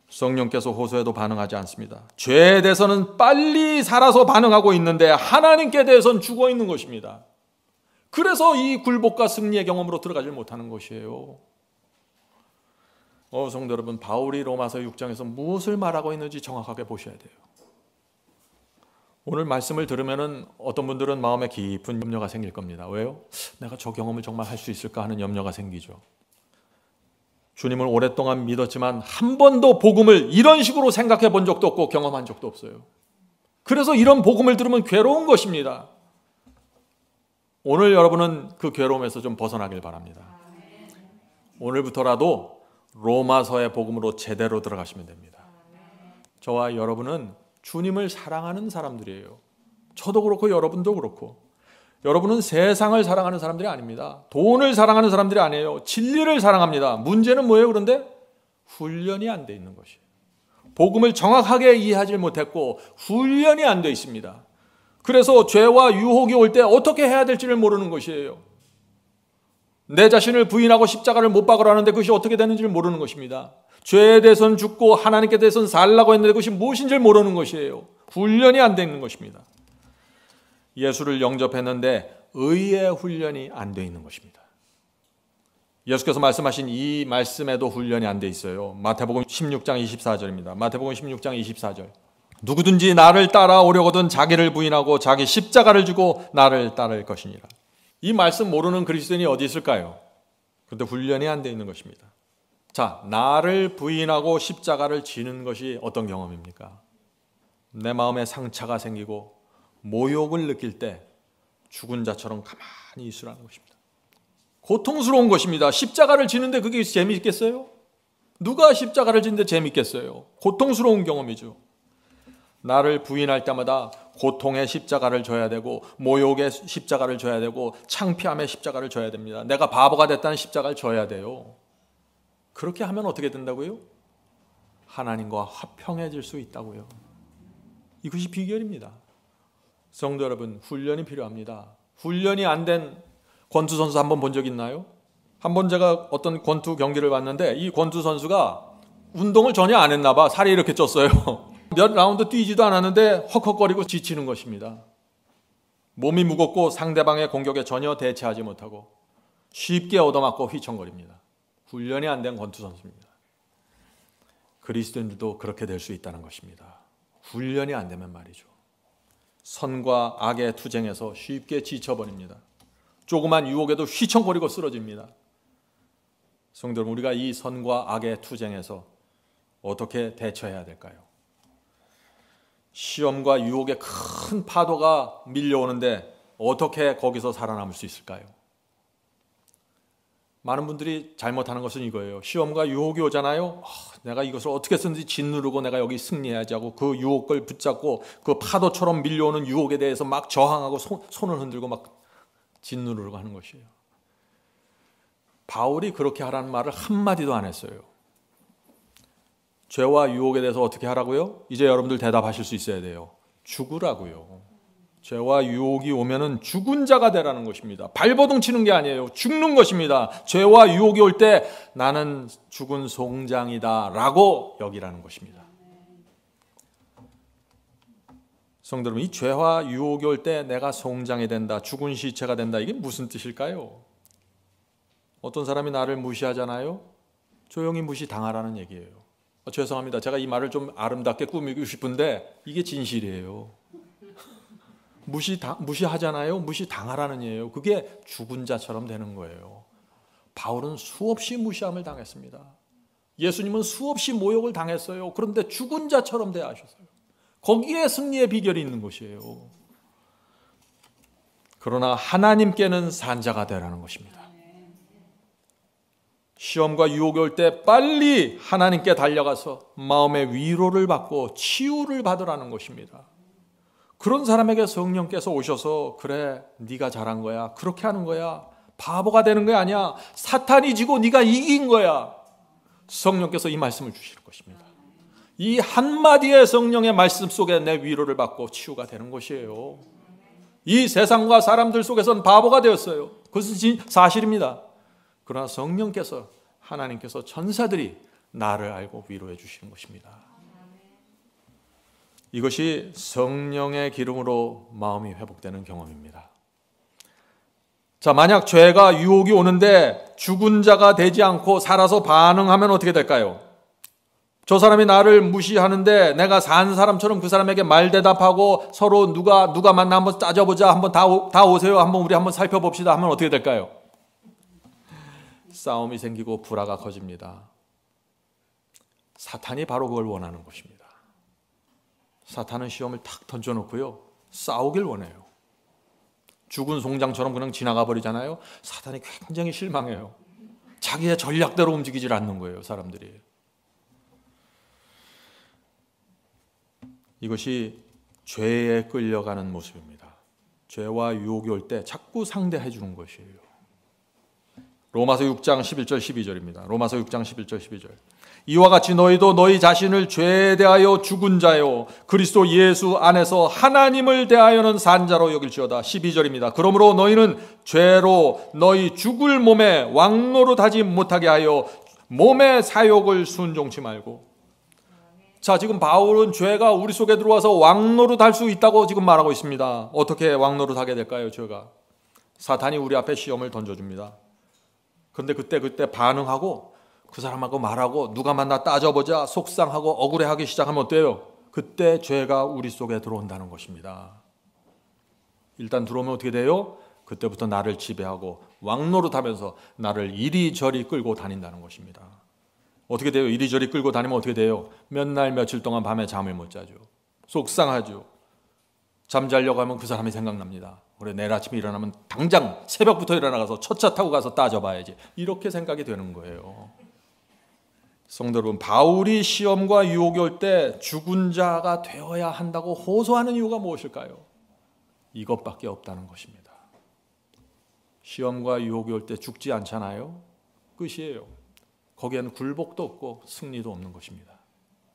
성령께서 호소해도 반응하지 않습니다. 죄에 대해서는 빨리 살아서 반응하고 있는데 하나님께 대해서는 죽어 있는 것입니다. 그래서 이 굴복과 승리의 경험으로 들어가지 못하는 것이에요. 성도 여러분, 바울이 로마서 6장에서 무엇을 말하고 있는지 정확하게 보셔야 돼요. 오늘 말씀을 들으면은 어떤 분들은 마음에 깊은 염려가 생길 겁니다. 왜요? 내가 저 경험을 정말 할 수 있을까 하는 염려가 생기죠. 주님을 오랫동안 믿었지만 한 번도 복음을 이런 식으로 생각해 본 적도 없고 경험한 적도 없어요. 그래서 이런 복음을 들으면 괴로운 것입니다. 오늘 여러분은 그 괴로움에서 좀 벗어나길 바랍니다. 오늘부터라도 로마서의 복음으로 제대로 들어가시면 됩니다. 저와 여러분은 주님을 사랑하는 사람들이에요. 저도 그렇고 여러분도 그렇고. 여러분은 세상을 사랑하는 사람들이 아닙니다. 돈을 사랑하는 사람들이 아니에요. 진리를 사랑합니다. 문제는 뭐예요? 그런데 훈련이 안 돼 있는 것이에요. 복음을 정확하게 이해하지 못했고 훈련이 안 돼 있습니다. 그래서 죄와 유혹이 올 때 어떻게 해야 될지를 모르는 것이에요. 내 자신을 부인하고 십자가를 못 박으라는데 그것이 어떻게 되는지를 모르는 것입니다. 죄에 대해서는 죽고 하나님께 대해서는 살라고 했는데 그것이 무엇인지를 모르는 것이에요. 훈련이 안 돼 있는 것입니다. 예수를 영접했는데 의의 훈련이 안 돼 있는 것입니다. 예수께서 말씀하신 이 말씀에도 훈련이 안 돼 있어요. 마태복음 16장 24절입니다. 마태복음 16장 24절. 누구든지 나를 따라오려거든 자기를 부인하고 자기 십자가를 지고 나를 따를 것이니라. 이 말씀 모르는 그리스도인이 어디 있을까요? 그런데 훈련이 안 돼 있는 것입니다. 자, 나를 부인하고 십자가를 지는 것이 어떤 경험입니까? 내 마음에 상처가 생기고 모욕을 느낄 때 죽은 자처럼 가만히 있으라는 것입니다. 고통스러운 것입니다. 십자가를 지는데 그게 재미있겠어요? 누가 십자가를 지는데 재미있겠어요? 고통스러운 경험이죠. 나를 부인할 때마다 고통의 십자가를 져야 되고 모욕의 십자가를 져야 되고 창피함의 십자가를 져야 됩니다. 내가 바보가 됐다는 십자가를 져야 돼요. 그렇게 하면 어떻게 된다고요? 하나님과 화평해질 수 있다고요. 이것이 비결입니다. 성도 여러분, 훈련이 필요합니다. 훈련이 안 된 권투 선수 한번 본 적 있나요? 한번 제가 어떤 권투 경기를 봤는데 이 권투 선수가 운동을 전혀 안 했나 봐. 살이 이렇게 쪘어요. 몇 라운드 뛰지도 않았는데 헉헉거리고 지치는 것입니다. 몸이 무겁고 상대방의 공격에 전혀 대처하지 못하고 쉽게 얻어맞고 휘청거립니다. 훈련이 안 된 권투 선수입니다. 그리스도인들도 그렇게 될 수 있다는 것입니다. 훈련이 안 되면 말이죠. 선과 악의 투쟁에서 쉽게 지쳐버립니다. 조그만 유혹에도 휘청거리고 쓰러집니다. 성도 여러분, 우리가 이 선과 악의 투쟁에서 어떻게 대처해야 될까요? 시험과 유혹의 큰 파도가 밀려오는데 어떻게 거기서 살아남을 수 있을까요? 많은 분들이 잘못하는 것은 이거예요. 시험과 유혹이 오잖아요. 내가 이것을 어떻게 쓰든지 짓누르고 내가 여기 승리해야지 하고 그 유혹을 붙잡고 그 파도처럼 밀려오는 유혹에 대해서 막 저항하고 손을 흔들고 막 짓누르려고 하는 것이에요. 바울이 그렇게 하라는 말을 한마디도 안 했어요. 죄와 유혹에 대해서 어떻게 하라고요? 이제 여러분들 대답하실 수 있어야 돼요. 죽으라고요. 죄와 유혹이 오면은 죽은 자가 되라는 것입니다. 발버둥 치는 게 아니에요. 죽는 것입니다. 죄와 유혹이 올 때 나는 죽은 송장이다 라고 여기라는 것입니다. 성도 여러분, 이 죄와 유혹이 올 때 내가 송장이 된다, 죽은 시체가 된다, 이게 무슨 뜻일까요? 어떤 사람이 나를 무시하잖아요. 조용히 무시당하라는 얘기예요. 죄송합니다. 제가 이 말을 좀 아름답게 꾸미고 싶은데 이게 진실이에요. 무시하잖아요. 무시당하라는 얘기예요. 그게 죽은 자처럼 되는 거예요. 바울은 수없이 무시함을 당했습니다. 예수님은 수없이 모욕을 당했어요. 그런데 죽은 자처럼 대하셨어요. 거기에 승리의 비결이 있는 것이에요. 그러나 하나님께는 산자가 되라는 것입니다. 시험과 유혹이 올 때 빨리 하나님께 달려가서 마음의 위로를 받고 치유를 받으라는 것입니다. 그런 사람에게 성령께서 오셔서 그래, 네가 잘한 거야, 그렇게 하는 거야, 바보가 되는 거 아니야, 사탄이 지고 네가 이긴 거야. 성령께서 이 말씀을 주실 것입니다. 이 한마디의 성령의 말씀 속에 내 위로를 받고 치유가 되는 것이에요. 이 세상과 사람들 속에서는 바보가 되었어요. 그것은 사실입니다. 그러나 성령께서, 하나님께서, 천사들이 나를 알고 위로해 주시는 것입니다. 이것이 성령의 기름으로 마음이 회복되는 경험입니다. 자, 만약 죄가 유혹이 오는데 죽은 자가 되지 않고 살아서 반응하면 어떻게 될까요? 저 사람이 나를 무시하는데 내가 산 사람처럼 그 사람에게 말대답하고 서로 누가 만나 한번 따져보자, 한번 다 오세요, 한번 우리 한번 살펴봅시다 하면 어떻게 될까요? 싸움이 생기고 불화가 커집니다. 사탄이 바로 그걸 원하는 것입니다. 사탄은 시험을 탁 던져놓고요, 싸우길 원해요. 죽은 송장처럼 그냥 지나가 버리잖아요. 사탄이 굉장히 실망해요. 자기의 전략대로 움직이질 않는 거예요, 사람들이. 이것이 죄에 끌려가는 모습입니다. 죄와 유혹이 올 때 자꾸 상대해 주는 것이에요. 로마서 6장 11절 12절입니다. 로마서 6장 11절 12절. 이와 같이 너희도 너희 자신을 죄에 대하여 죽은 자요 그리스도 예수 안에서 하나님을 대하여는 산 자로 여길지어다. 12절입니다. 그러므로 너희는 죄로 너희 죽을 몸에 왕노릇하지 못하게 하여 몸의 사욕을 순종치 말고. 자, 지금 바울은 죄가 우리 속에 들어와서 왕노릇할 수 있다고 지금 말하고 있습니다. 어떻게 왕노릇하게 될까요? 죄가 사탄이 우리 앞에 시험을 던져줍니다. 그런데 그때 반응하고 그 사람하고 말하고 누가 만나 따져보자 속상하고 억울해하기 시작하면 어때요? 그때 죄가 우리 속에 들어온다는 것입니다. 일단 들어오면 어떻게 돼요? 그때부터 나를 지배하고 왕노릇하면서 나를 이리저리 끌고 다닌다는 것입니다. 어떻게 돼요? 이리저리 끌고 다니면 어떻게 돼요? 몇 날 며칠 동안 밤에 잠을 못 자죠. 속상하죠. 잠자려고 하면 그 사람이 생각납니다. 그래, 내일 아침에 일어나면 당장 새벽부터 일어나가서 첫 차 타고 가서 따져봐야지. 이렇게 생각이 되는 거예요. 성도 여러분, 바울이 시험과 유혹이 올 때 죽은 자가 되어야 한다고 호소하는 이유가 무엇일까요? 이것밖에 없다는 것입니다. 시험과 유혹이 올 때 죽지 않잖아요. 끝이에요. 거기에는 굴복도 없고 승리도 없는 것입니다.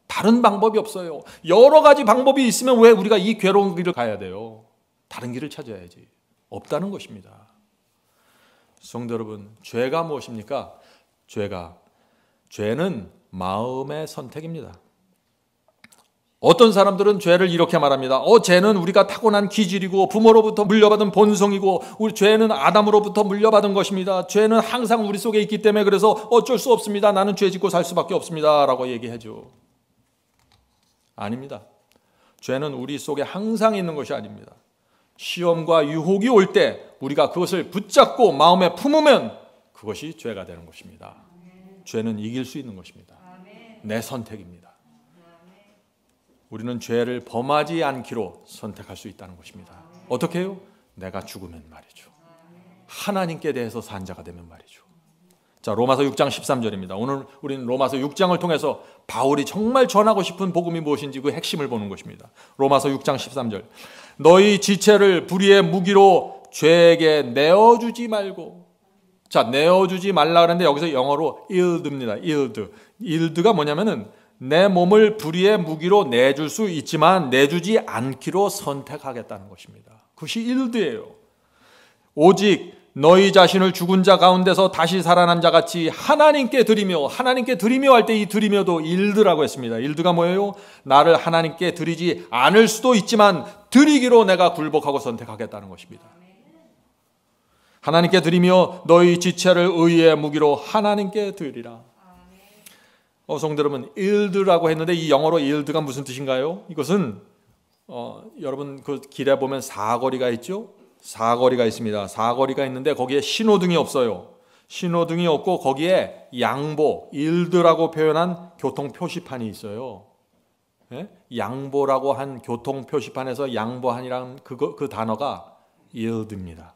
다른 방법이 없어요. 여러 가지 방법이 있으면 왜 우리가 이 괴로운 길을 가야 돼요? 다른 길을 찾아야지. 없다는 것입니다. 성도 여러분, 죄가 무엇입니까? 죄는 마음의 선택입니다. 어떤 사람들은 죄를 이렇게 말합니다. 죄는 우리가 타고난 기질이고 부모로부터 물려받은 본성이고 우리 죄는 아담으로부터 물려받은 것입니다. 죄는 항상 우리 속에 있기 때문에 그래서 어쩔 수 없습니다. 나는 죄 짓고 살 수밖에 없습니다. 라고 얘기하죠. 아닙니다. 죄는 우리 속에 항상 있는 것이 아닙니다. 시험과 유혹이 올 때 우리가 그것을 붙잡고 마음에 품으면 그것이 죄가 되는 것입니다. 죄는 이길 수 있는 것입니다. 내 선택입니다. 우리는 죄를 범하지 않기로 선택할 수 있다는 것입니다. 어떻게 해요? 내가 죽으면 말이죠. 하나님께 대해서 산 자가 되면 말이죠. 자, 로마서 6장 13절입니다. 오늘 우리는 로마서 6장을 통해서 바울이 정말 전하고 싶은 복음이 무엇인지 그 핵심을 보는 것입니다. 로마서 6장 13절. 너희 지체를 불의의 무기로 죄에게 내어주지 말고. 자, 내어주지 말라 그랬는데 여기서 영어로 yield입니다. yield가 뭐냐면은 내 몸을 불의의 무기로 내줄 수 있지만 내주지 않기로 선택하겠다는 것입니다. 그것이 yield예요. 오직 너희 자신을 죽은 자 가운데서 다시 살아난 자 같이 하나님께 드리며 할 때 이 드리며도 yield라고 했습니다. yield가 뭐예요? 나를 하나님께 드리지 않을 수도 있지만 드리기로 내가 굴복하고 선택하겠다는 것입니다. 하나님께 드리며 너희 지체를 의의 무기로 하나님께 드리라. 성도 여러분, yield라고 했는데 이 영어로 yield가 무슨 뜻인가요? 이것은 여러분 그 길에 보면 사거리가 있죠? 사거리가 있습니다. 사거리가 있는데 거기에 신호등이 없어요. 신호등이 없고 거기에 양보, yield라고 표현한 교통 표시판이 있어요. 예? 양보라고 한 교통 표시판에서 양보한이란 그 단어가 yield입니다.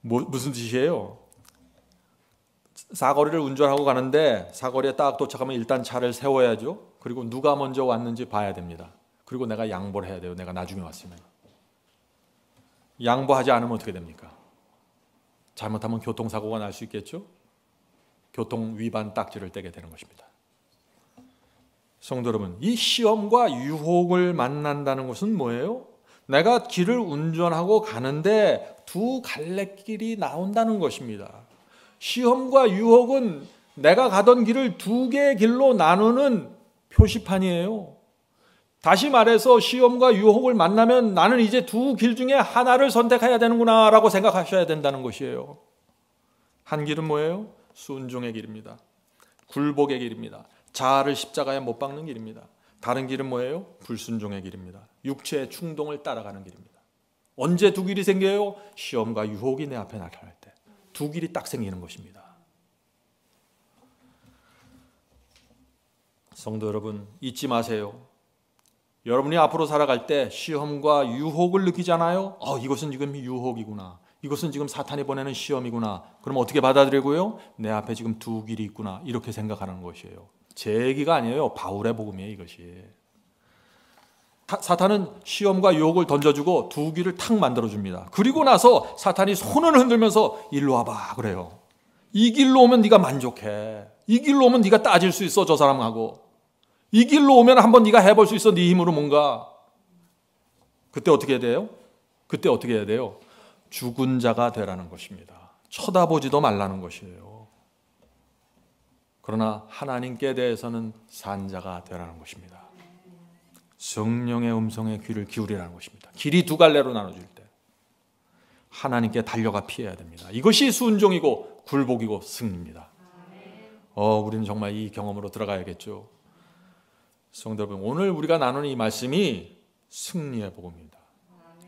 무슨 뜻이에요? 사거리를 운전하고 가는데 사거리에 딱 도착하면 일단 차를 세워야죠. 그리고 누가 먼저 왔는지 봐야 됩니다. 그리고 내가 양보를 해야 돼요. 내가 나중에 왔으면. 양보하지 않으면 어떻게 됩니까? 잘못하면 교통사고가 날 수 있겠죠? 교통 위반 딱지를 떼게 되는 것입니다. 성도 여러분, 이 시험과 유혹을 만난다는 것은 뭐예요? 내가 길을 운전하고 가는데 두 갈래길이 나온다는 것입니다. 시험과 유혹은 내가 가던 길을 두 개의 길로 나누는 표시판이에요. 다시 말해서 시험과 유혹을 만나면 나는 이제 두 길 중에 하나를 선택해야 되는구나 라고 생각하셔야 된다는 것이에요. 한 길은 뭐예요? 순종의 길입니다. 굴복의 길입니다. 자아를 십자가에 못 박는 길입니다. 다른 길은 뭐예요? 불순종의 길입니다. 육체의 충동을 따라가는 길입니다. 언제 두 길이 생겨요? 시험과 유혹이 내 앞에 나타날 때. 두 길이 딱 생기는 것입니다. 성도 여러분, 잊지 마세요. 여러분이 앞으로 살아갈 때 시험과 유혹을 느끼잖아요. 이것은 지금 유혹이구나. 이것은 지금 사탄이 보내는 시험이구나. 그럼 어떻게 받아들이고요? 내 앞에 지금 두 길이 있구나. 이렇게 생각하는 것이에요. 제 얘기가 아니에요. 바울의 복음이에요, 이것이. 사탄은 시험과 유혹을 던져주고 두 귀를 탁 만들어줍니다. 그리고 나서 사탄이 손을 흔들면서 일로 와봐 그래요. 이 길로 오면 네가 만족해. 이 길로 오면 네가 따질 수 있어 저 사람하고. 이 길로 오면 한번 네가 해볼 수 있어 네 힘으로 뭔가. 그때 어떻게 해야 돼요? 그때 어떻게 해야 돼요? 죽은 자가 되라는 것입니다. 쳐다보지도 말라는 것이에요. 그러나 하나님께 대해서는 산 자가 되라는 것입니다. 성령의 음성에 귀를 기울이라는 것입니다. 길이 두 갈래로 나눠질 때 하나님께 달려가 피해야 됩니다. 이것이 순종이고 굴복이고 승리입니다. 우리는 정말 이 경험으로 들어가야겠죠. 성도 여러분, 오늘 우리가 나누는 이 말씀이 승리의 복음입니다.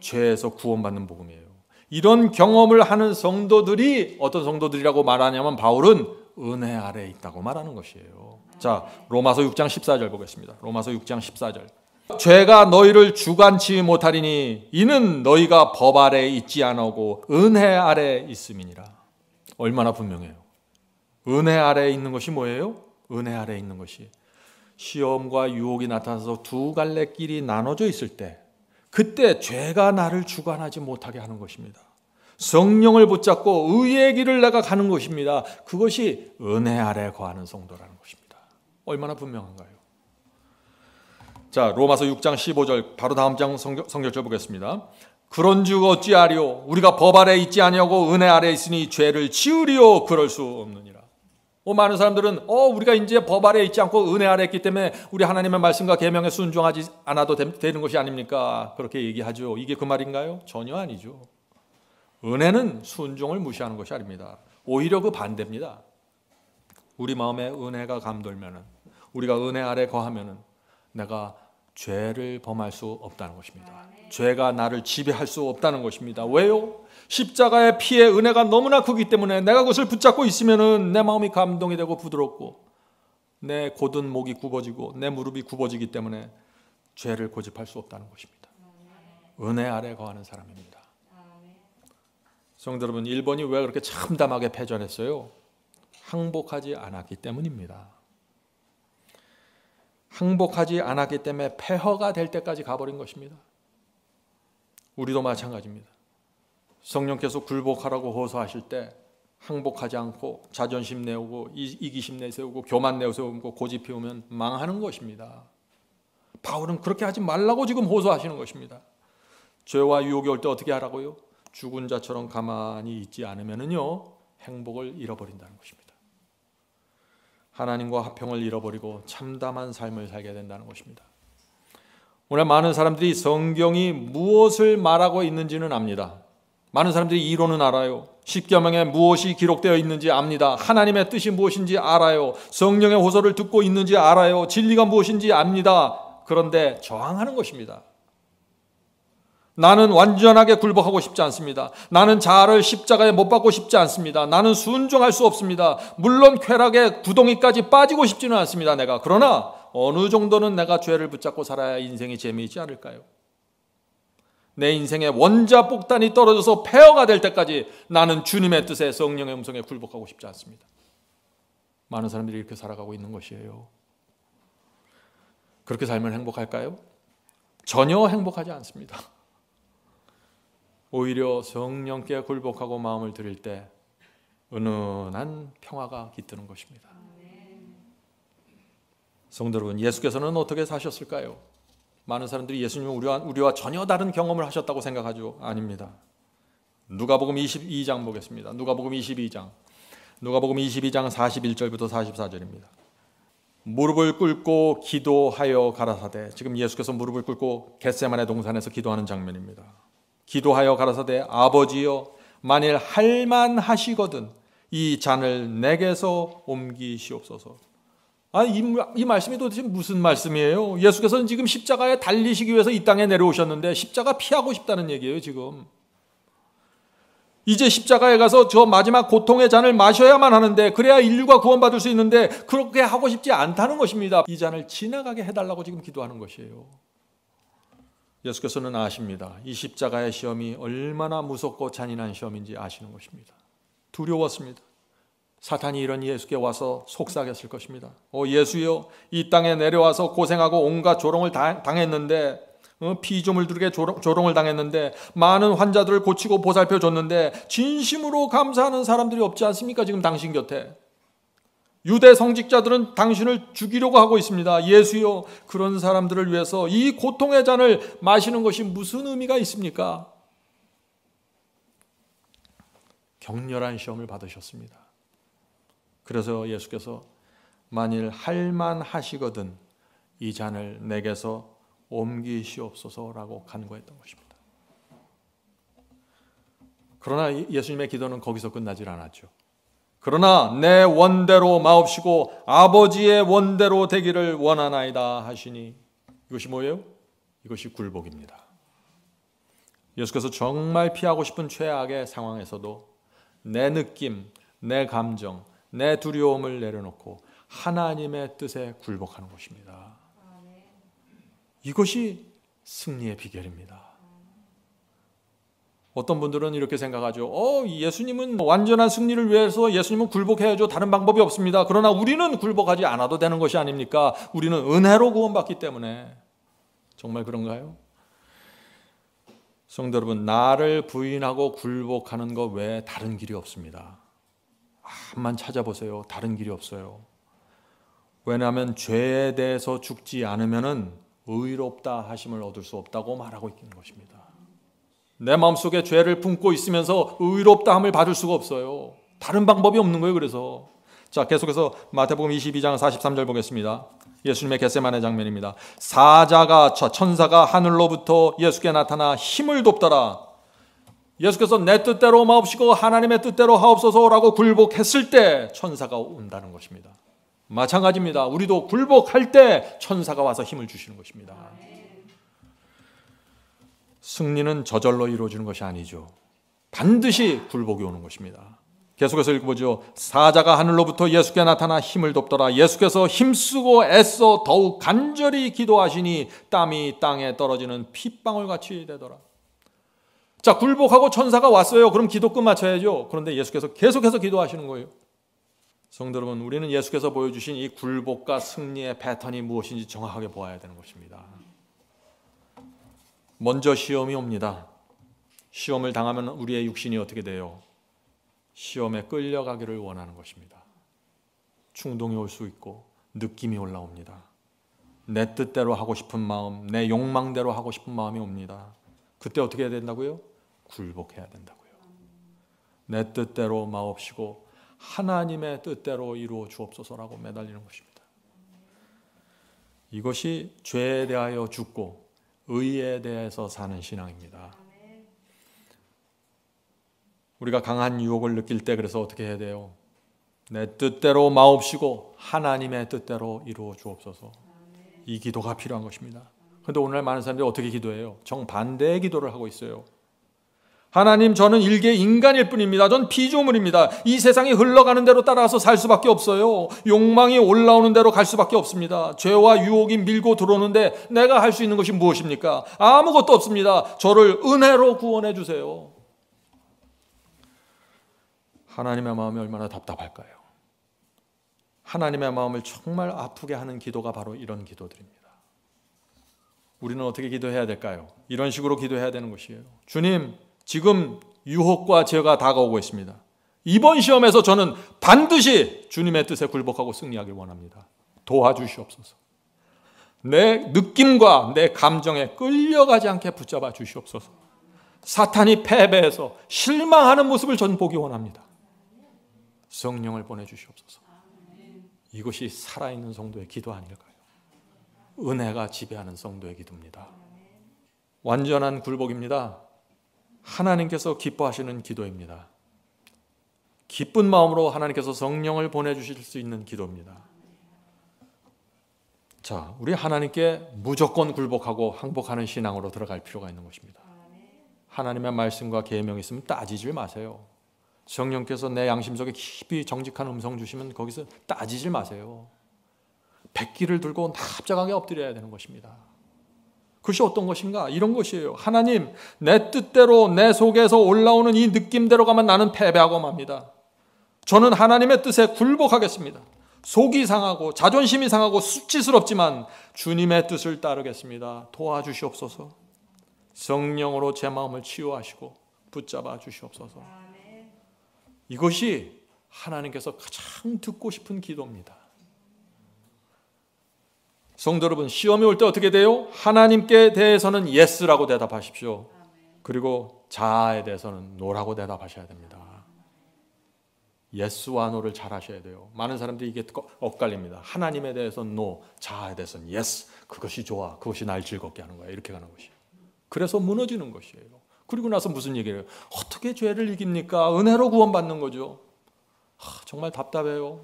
죄에서 구원받는 복음이에요. 이런 경험을 하는 성도들이 어떤 성도들이라고 말하냐면 바울은 은혜 아래에 있다고 말하는 것이에요. 자, 로마서 6장 14절 보겠습니다. 로마서 6장 14절. 죄가 너희를 주관치 못하리니 이는 너희가 법 아래에 있지 않고 은혜 아래에 있음이니라. 얼마나 분명해요. 은혜 아래에 있는 것이 뭐예요? 은혜 아래에 있는 것이 시험과 유혹이 나타나서 두 갈래 길이 나눠져 있을 때 그때 죄가 나를 주관하지 못하게 하는 것입니다. 성령을 붙잡고 의의 길을 내가 가는 것입니다. 그것이 은혜 아래 거하는 성도라는 것입니다. 얼마나 분명한가요? 자, 로마서 6장 15절 바로 다음 장 성경절 보겠습니다. 그런즉 어찌하리요? 우리가 법 아래 있지 아니하고 은혜 아래 있으니 죄를 지으리요? 그럴 수 없느니라. 많은 사람들은 우리가 이제 법 아래 있지 않고 은혜 아래 있기 때문에 우리 하나님의 말씀과 계명에 순종하지 않아도 되는 것이 아닙니까? 그렇게 얘기하죠. 이게 그 말인가요? 전혀 아니죠. 은혜는 순종을 무시하는 것이 아닙니다. 오히려 그 반대입니다. 우리 마음에 은혜가 감돌면은, 우리가 은혜 아래 거하면은 내가 죄를 범할 수 없다는 것입니다. 죄가 나를 지배할 수 없다는 것입니다. 왜요? 십자가의 피의 은혜가 너무나 크기 때문에 내가 그것을 붙잡고 있으면은 내 마음이 감동이 되고 부드럽고 내 곧은 목이 굽어지고 내 무릎이 굽어지기 때문에 죄를 고집할 수 없다는 것입니다. 은혜 아래 거하는 사람입니다. 성도 여러분, 일본이 왜 그렇게 참담하게 패전했어요? 항복하지 않았기 때문입니다. 항복하지 않았기 때문에 폐허가 될 때까지 가버린 것입니다. 우리도 마찬가지입니다. 성령께서 굴복하라고 호소하실 때 항복하지 않고 자존심 내오고 이기심 내세우고 교만 내세우고 고집 피우면 망하는 것입니다. 바울은 그렇게 하지 말라고 지금 호소하시는 것입니다. 죄와 유혹이 올 때 어떻게 하라고요? 죽은 자처럼 가만히 있지 않으면요 행복을 잃어버린다는 것입니다. 하나님과 화평을 잃어버리고 참담한 삶을 살게 된다는 것입니다. 오늘 많은 사람들이 성경이 무엇을 말하고 있는지는 압니다. 많은 사람들이 이론은 알아요. 십계명에 무엇이 기록되어 있는지 압니다. 하나님의 뜻이 무엇인지 알아요. 성령의 호소를 듣고 있는지 알아요. 진리가 무엇인지 압니다. 그런데 저항하는 것입니다. 나는 완전하게 굴복하고 싶지 않습니다. 나는 자아를 십자가에 못 박고 싶지 않습니다. 나는 순종할 수 없습니다. 물론 쾌락의 구덩이까지 빠지고 싶지는 않습니다. 내가. 그러나 어느 정도는 내가 죄를 붙잡고 살아야 인생이 재미있지 않을까요? 내 인생의 원자폭탄이 떨어져서 폐허가 될 때까지 나는 주님의 뜻에 성령의 음성에 굴복하고 싶지 않습니다. 많은 사람들이 이렇게 살아가고 있는 것이에요. 그렇게 살면 행복할까요? 전혀 행복하지 않습니다. 오히려 성령께 굴복하고 마음을 드릴 때 은은한 평화가 깃드는 것입니다. 성도 여러분, 예수께서는 어떻게 사셨을까요? 많은 사람들이 예수님은 우리와 전혀 다른 경험을 하셨다고 생각하죠. 아닙니다. 누가복음 22장 보겠습니다. 누가복음 22장 41절부터 44절입니다. 무릎을 꿇고 기도하여 가라사대, 지금 예수께서 무릎을 꿇고 겟세마네 동산에서 기도하는 장면입니다. 기도하여 가라사대, 아버지여 만일 할만하시거든 이 잔을 내게서 옮기시옵소서. 이 말씀이 도대체 무슨 말씀이에요? 예수께서는 지금 십자가에 달리시기 위해서 이 땅에 내려오셨는데 십자가 피하고 싶다는 얘기예요. 지금 이제 십자가에 가서 저 마지막 고통의 잔을 마셔야만 하는데, 그래야 인류가 구원받을 수 있는데 그렇게 하고 싶지 않다는 것입니다. 이 잔을 지나가게 해달라고 지금 기도하는 것이에요. 예수께서는 아십니다. 이 십자가의 시험이 얼마나 무섭고 잔인한 시험인지 아시는 것입니다. 두려웠습니다. 사탄이 이런 예수께 와서 속삭였을 것입니다. 예수여, 이 땅에 내려와서 고생하고 온갖 조롱을 당했는데 피조물들에게 조롱을 당했는데 많은 환자들을 고치고 보살펴 줬는데 진심으로 감사하는 사람들이 없지 않습니까? 지금 당신 곁에. 유대 성직자들은 당신을 죽이려고 하고 있습니다. 예수여, 그런 사람들을 위해서 이 고통의 잔을 마시는 것이 무슨 의미가 있습니까? 격렬한 시험을 받으셨습니다. 그래서 예수께서 만일 할만하시거든 이 잔을 내게서 옮기시옵소서라고 간구했던 것입니다. 그러나 예수님의 기도는 거기서 끝나질 않았죠. 그러나 내 원대로 마옵시고 아버지의 원대로 되기를 원하나이다 하시니, 이것이 뭐예요? 이것이 굴복입니다. 예수께서 정말 피하고 싶은 최악의 상황에서도 내 느낌, 내 감정, 내 두려움을 내려놓고 하나님의 뜻에 굴복하는 것입니다. 이것이 승리의 비결입니다. 어떤 분들은 이렇게 생각하죠. 예수님은 완전한 승리를 위해서 예수님은 굴복해야죠. 다른 방법이 없습니다. 그러나 우리는 굴복하지 않아도 되는 것이 아닙니까? 우리는 은혜로 구원받기 때문에. 정말 그런가요? 성도 여러분, 나를 부인하고 굴복하는 것 외에 다른 길이 없습니다. 한번 찾아보세요. 다른 길이 없어요. 왜냐하면 죄에 대해서 죽지 않으면 의롭다 하심을 얻을 수 없다고 말하고 있는 것입니다. 내 마음속에 죄를 품고 있으면서 의롭다함을 받을 수가 없어요. 다른 방법이 없는 거예요. 그래서 자, 계속해서 마태복음 22장 43절 보겠습니다. 예수님의 겟세마네 장면입니다. 천사가 하늘로부터 예수께 나타나 힘을 돕더라. 예수께서 내 뜻대로 마옵시고 하나님의 뜻대로 하옵소서라고 굴복했을 때 천사가 온다는 것입니다. 마찬가지입니다. 우리도 굴복할 때 천사가 와서 힘을 주시는 것입니다. 승리는 저절로 이루어지는 것이 아니죠. 반드시 굴복이 오는 것입니다. 계속해서 읽어보죠. 사자가 하늘로부터 예수께 나타나 힘을 돕더라. 예수께서 힘쓰고 애써 더욱 간절히 기도하시니 땀이 땅에 떨어지는 핏방울같이 되더라. 자, 굴복하고 천사가 왔어요. 그럼 기도 끝 맞춰야죠. 그런데 예수께서 계속해서 기도하시는 거예요. 성도 여러분, 우리는 예수께서 보여주신 이 굴복과 승리의 패턴이 무엇인지 정확하게 보아야 되는 것입니다. 먼저 시험이 옵니다. 시험을 당하면 우리의 육신이 어떻게 돼요? 시험에 끌려가기를 원하는 것입니다. 충동이 올 수 있고 느낌이 올라옵니다. 내 뜻대로 하고 싶은 마음, 내 욕망대로 하고 싶은 마음이 옵니다. 그때 어떻게 해야 된다고요? 굴복해야 된다고요. 내 뜻대로 마옵시고 하나님의 뜻대로 이루어 주옵소서라고 매달리는 것입니다. 이것이 죄에 대하여 죽고 의에 대해서 사는 신앙입니다. 우리가 강한 유혹을 느낄 때 그래서 어떻게 해야 돼요? 내 뜻대로 마옵시고 하나님의 뜻대로 이루어 주옵소서. 이 기도가 필요한 것입니다. 그런데 오늘날 많은 사람들이 어떻게 기도해요? 정반대의 기도를 하고 있어요. 하나님, 저는 일개 인간일 뿐입니다. 전 피조물입니다. 이 세상이 흘러가는 대로 따라서 살 수밖에 없어요. 욕망이 올라오는 대로 갈 수밖에 없습니다. 죄와 유혹이 밀고 들어오는데 내가 할 수 있는 것이 무엇입니까? 아무것도 없습니다. 저를 은혜로 구원해 주세요. 하나님의 마음이 얼마나 답답할까요? 하나님의 마음을 정말 아프게 하는 기도가 바로 이런 기도들입니다. 우리는 어떻게 기도해야 될까요? 이런 식으로 기도해야 되는 것이에요. 주님, 지금 유혹과 죄가 다가오고 있습니다. 이번 시험에서 저는 반드시 주님의 뜻에 굴복하고 승리하길 원합니다. 도와주시옵소서. 내 느낌과 내 감정에 끌려가지 않게 붙잡아 주시옵소서. 사탄이 패배해서 실망하는 모습을 전 보기 원합니다. 성령을 보내주시옵소서. 이것이 살아있는 성도의 기도 아닐까요? 은혜가 지배하는 성도의 기도입니다. 완전한 굴복입니다. 하나님께서 기뻐하시는 기도입니다. 기쁜 마음으로 하나님께서 성령을 보내주실 수 있는 기도입니다. 자, 우리 하나님께 무조건 굴복하고 항복하는 신앙으로 들어갈 필요가 있는 것입니다. 하나님의 말씀과 계명이 있으면 따지질 마세요. 성령께서 내 양심 속에 깊이 정직한 음성 주시면 거기서 따지질 마세요. 백기를 들고 납작하게 엎드려야 되는 것입니다. 그것이 어떤 것인가? 이런 것이에요. 하나님, 내 뜻대로 내 속에서 올라오는 이 느낌대로 가면 나는 패배하고 맙니다. 저는 하나님의 뜻에 굴복하겠습니다. 속이 상하고 자존심이 상하고 수치스럽지만 주님의 뜻을 따르겠습니다. 도와주시옵소서. 성령으로 제 마음을 치유하시고 붙잡아 주시옵소서. 이것이 하나님께서 가장 듣고 싶은 기도입니다. 성도 여러분, 시험이 올 때 어떻게 돼요? 하나님께 대해서는 예스라고 대답하십시오. 그리고 자아에 대해서는 노라고 대답하셔야 됩니다. 예스와 노를 잘 하셔야 돼요. 많은 사람들이 이게 엇갈립니다. 하나님에 대해서는 노, 자아에 대해서는 예스. 그것이 좋아. 그것이 날 즐겁게 하는 거야. 이렇게 가는 것이에요. 그래서 무너지는 것이에요. 그리고 나서 무슨 얘기를 해요? 어떻게 죄를 이깁니까? 은혜로 구원받는 거죠. 정말 답답해요.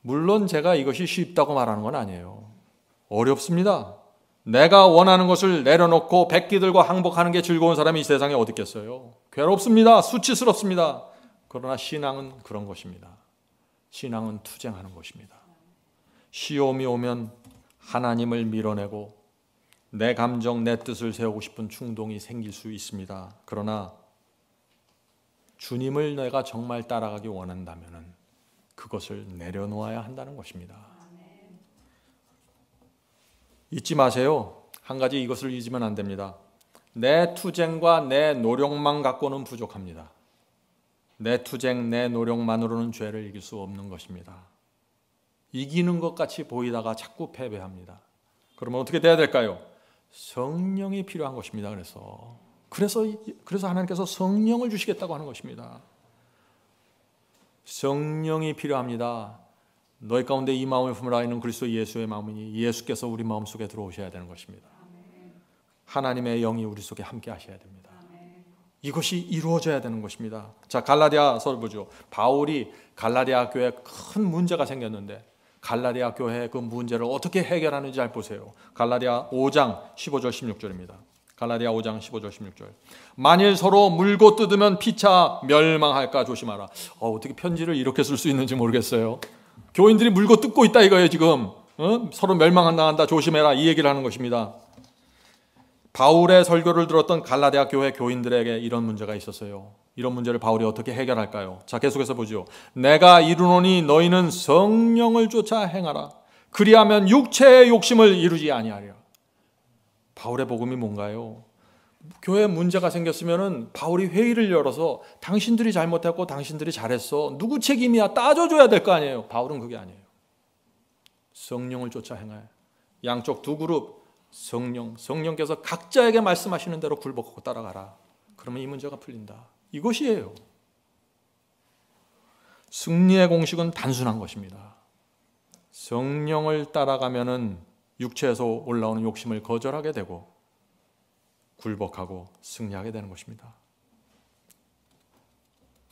물론 제가 이것이 쉽다고 말하는 건 아니에요. 어렵습니다. 내가 원하는 것을 내려놓고 백기들과 항복하는 게 즐거운 사람이 이 세상에 어디 있겠어요? 괴롭습니다. 수치스럽습니다. 그러나 신앙은 그런 것입니다. 신앙은 투쟁하는 것입니다. 시험이 오면 하나님을 밀어내고 내 감정, 내 뜻을 세우고 싶은 충동이 생길 수 있습니다. 그러나 주님을 내가 정말 따라가기 원한다면 그것을 내려놓아야 한다는 것입니다. 잊지 마세요. 한 가지 이것을 잊으면 안 됩니다. 내 투쟁과 내 노력만 갖고는 부족합니다. 내 투쟁, 내 노력만으로는 죄를 이길 수 없는 것입니다. 이기는 것 같이 보이다가 자꾸 패배합니다. 그러면 어떻게 돼야 될까요? 성령이 필요한 것입니다. 그래서 하나님께서 성령을 주시겠다고 하는 것입니다. 성령이 필요합니다. 너희 가운데 이 마음을 품으라 하는 그리스도 예수의 마음이니 예수께서 우리 마음속에 들어오셔야 되는 것입니다. 하나님의 영이 우리 속에 함께 하셔야 됩니다. 이것이 이루어져야 되는 것입니다. 자, 갈라디아서를 보죠. 바울이 갈라디아 교회에 큰 문제가 생겼는데 갈라디아 교회의 그 문제를 어떻게 해결하는지 잘 보세요. 갈라디아 5장 15절 16절입니다. 갈라디아 5장 15절 16절. 만일 서로 물고 뜯으면 피차 멸망할까 조심하라. 어떻게 편지를 이렇게 쓸 수 있는지 모르겠어요. 교인들이 물고 뜯고 있다 이거예요 지금. 서로 멸망한다 조심해라 이 얘기를 하는 것입니다. 바울의 설교를 들었던 갈라디아 교회 교인들에게 이런 문제가 있었어요. 이런 문제를 바울이 어떻게 해결할까요? 자, 계속해서 보죠. 내가 이르노니 너희는 성령을 쫓아 행하라. 그리하면 육체의 욕심을 이루지 아니하리라. 바울의 복음이 뭔가요? 교회에 문제가 생겼으면 바울이 회의를 열어서 당신들이 잘못했고 당신들이 잘했어. 누구 책임이야? 따져줘야 될 거 아니에요. 바울은 그게 아니에요. 성령을 쫓아 행하여. 양쪽 두 그룹 성령께서 각자에게 말씀하시는 대로 굴복하고 따라가라. 그러면 이 문제가 풀린다. 이것이에요. 승리의 공식은 단순한 것입니다. 성령을 따라가면은 육체에서 올라오는 욕심을 거절하게 되고 굴복하고 승리하게 되는 것입니다.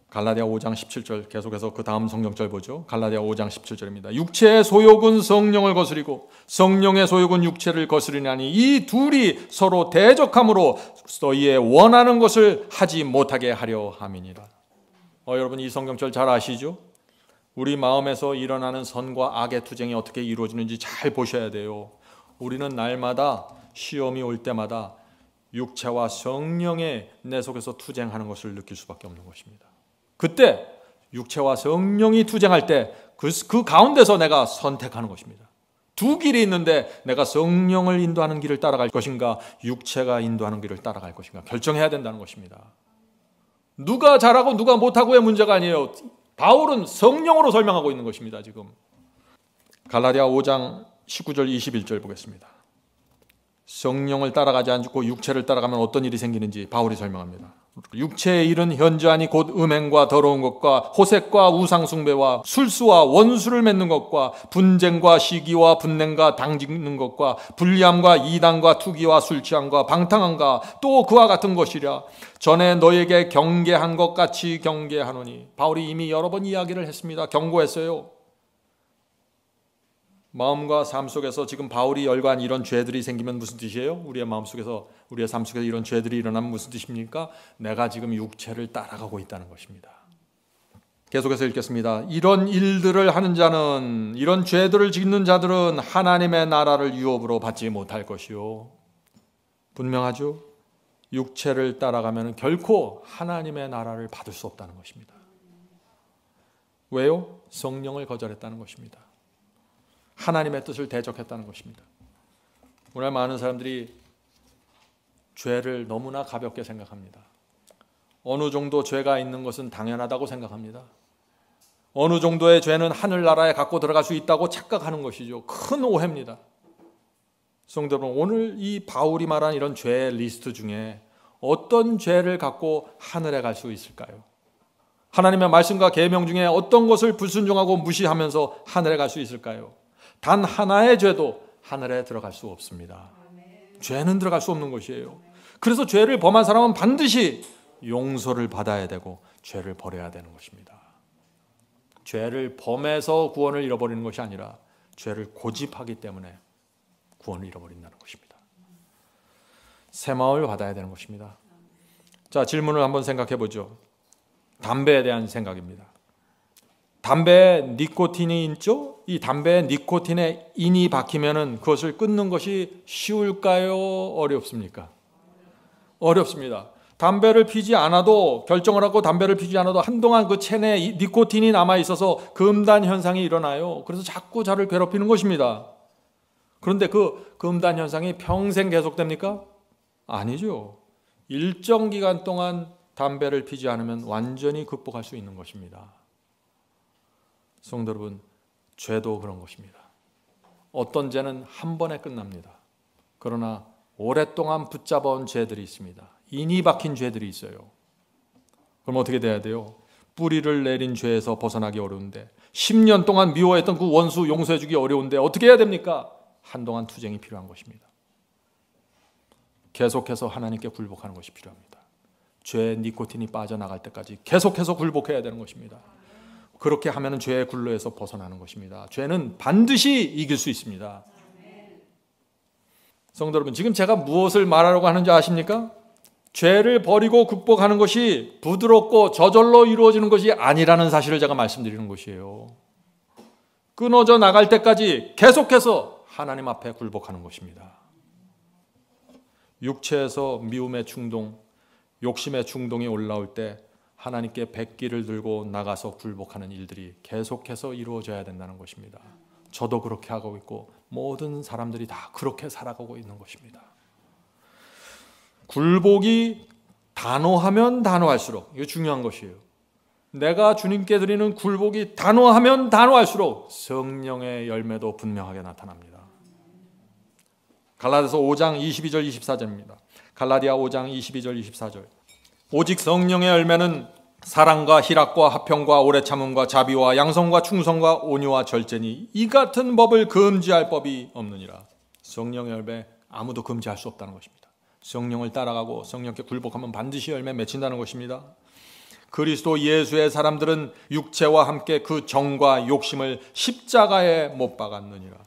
갈라디아 5장 17절 계속해서 그 다음 성경절 보죠. 갈라디아 5장 17절입니다. 육체의 소욕은 성령을 거스리고 성령의 소욕은 육체를 거스리나니 이 둘이 서로 대적함으로 너희의 원하는 것을 하지 못하게 하려 함이니라. 여러분 이 성경절 잘 아시죠? 우리 마음에서 일어나는 선과 악의 투쟁이 어떻게 이루어지는지 잘 보셔야 돼요. 우리는 날마다 시험이 올 때마다 육체와 성령의 내 속에서 투쟁하는 것을 느낄 수밖에 없는 것입니다. 그때 육체와 성령이 투쟁할 때 그 가운데서 내가 선택하는 것입니다. 두 길이 있는데 내가 성령을 인도하는 길을 따라갈 것인가 육체가 인도하는 길을 따라갈 것인가 결정해야 된다는 것입니다. 누가 잘하고 누가 못하고의 문제가 아니에요. 바울은 성령으로 설명하고 있는 것입니다. 지금 갈라디아 5장 19절 21절 보겠습니다. 성령을 따라가지 않고 육체를 따라가면 어떤 일이 생기는지 바울이 설명합니다. 육체의 일은 현저하니 곧 음행과 더러운 것과 호색과 우상숭배와 술수와 원수를 맺는 것과 분쟁과 시기와 분냉과 당짓는 것과 불리함과 이단과 투기와 술취함과 방탕함과 또 그와 같은 것이랴. 전에 너에게 경계한 것 같이 경계하노니. 바울이 이미 여러 번 이야기를 했습니다. 경고했어요. 마음과 삶 속에서 지금 바울이 열거한 이런 죄들이 생기면 무슨 뜻이에요? 우리의 마음속에서 우리의 삶 속에서 이런 죄들이 일어나면 무슨 뜻입니까? 내가 지금 육체를 따라가고 있다는 것입니다. 계속해서 읽겠습니다. 이런 일들을 하는 자는 이런 죄들을 짓는 자들은 하나님의 나라를 유업으로 받지 못할 것이요. 분명하죠? 육체를 따라가면 결코 하나님의 나라를 받을 수 없다는 것입니다. 왜요? 성령을 거절했다는 것입니다. 하나님의 뜻을 대적했다는 것입니다. 오늘 많은 사람들이 죄를 너무나 가볍게 생각합니다. 어느 정도 죄가 있는 것은 당연하다고 생각합니다. 어느 정도의 죄는 하늘나라에 갖고 들어갈 수 있다고 착각하는 것이죠. 큰 오해입니다. 성도 여러분, 오늘 이 바울이 말한 이런 죄의 리스트 중에 어떤 죄를 갖고 하늘에 갈 수 있을까요? 하나님의 말씀과 계명 중에 어떤 것을 불순종하고 무시하면서 하늘에 갈 수 있을까요? 단 하나의 죄도 하늘에 들어갈 수 없습니다. 죄는 들어갈 수 없는 것이에요. 그래서 죄를 범한 사람은 반드시 용서를 받아야 되고 죄를 버려야 되는 것입니다. 죄를 범해서 구원을 잃어버리는 것이 아니라 죄를 고집하기 때문에 구원을 잃어버린다는 것입니다. 새 마음을 받아야 되는 것입니다. 자, 질문을 한번 생각해 보죠. 담배에 대한 생각입니다. 담배에 니코틴이 있죠? 이 담배에 니코틴에 인이 박히면은 그것을 끊는 것이 쉬울까요? 어렵습니까? 어렵습니다. 담배를 피지 않아도, 결정을 하고 담배를 피지 않아도 한동안 그 체내에 니코틴이 남아 있어서 금단 현상이 일어나요. 그래서 자꾸 저를 괴롭히는 것입니다. 그런데 그 금단 현상이 평생 계속됩니까? 아니죠. 일정 기간 동안 담배를 피지 않으면 완전히 극복할 수 있는 것입니다. 성도 여러분, 죄도 그런 것입니다. 어떤 죄는 한 번에 끝납니다. 그러나 오랫동안 붙잡아온 죄들이 있습니다. 인이 박힌 죄들이 있어요. 그럼 어떻게 돼야 돼요? 뿌리를 내린 죄에서 벗어나기 어려운데, 10년 동안 미워했던 그 원수 용서해주기 어려운데 어떻게 해야 됩니까? 한동안 투쟁이 필요한 것입니다. 계속해서 하나님께 굴복하는 것이 필요합니다. 죄의 니코틴이 빠져나갈 때까지 계속해서 굴복해야 되는 것입니다. 그렇게 하면 죄의 굴레에서 벗어나는 것입니다. 죄는 반드시 이길 수 있습니다. 성도 여러분, 지금 제가 무엇을 말하려고 하는지 아십니까? 죄를 버리고 극복하는 것이 부드럽고 저절로 이루어지는 것이 아니라는 사실을 제가 말씀드리는 것이에요. 끊어져 나갈 때까지 계속해서 하나님 앞에 굴복하는 것입니다. 육체에서 미움의 충동, 욕심의 충동이 올라올 때 하나님께 백기를 들고 나가서 굴복하는 일들이 계속해서 이루어져야 된다는 것입니다. 저도 그렇게 하고 있고 모든 사람들이 다 그렇게 살아가고 있는 것입니다. 굴복이 단호하면 단호할수록, 이거 중요한 것이에요. 내가 주님께 드리는 굴복이 단호하면 단호할수록 성령의 열매도 분명하게 나타납니다. 갈라디아서 5장 22절 24절입니다. 갈라디아 5장 22절 24절. 오직 성령의 열매는 사랑과 희락과 화평과 오래 참음과 자비와 양성과 충성과 온유와 절제니 이 같은 법을 금지할 법이 없느니라. 성령의 열매 아무도 금지할 수 없다는 것입니다. 성령을 따라가고 성령께 굴복하면 반드시 열매 맺힌다는 것입니다. 그리스도 예수의 사람들은 육체와 함께 그 정과 욕심을 십자가에 못 박았느니라.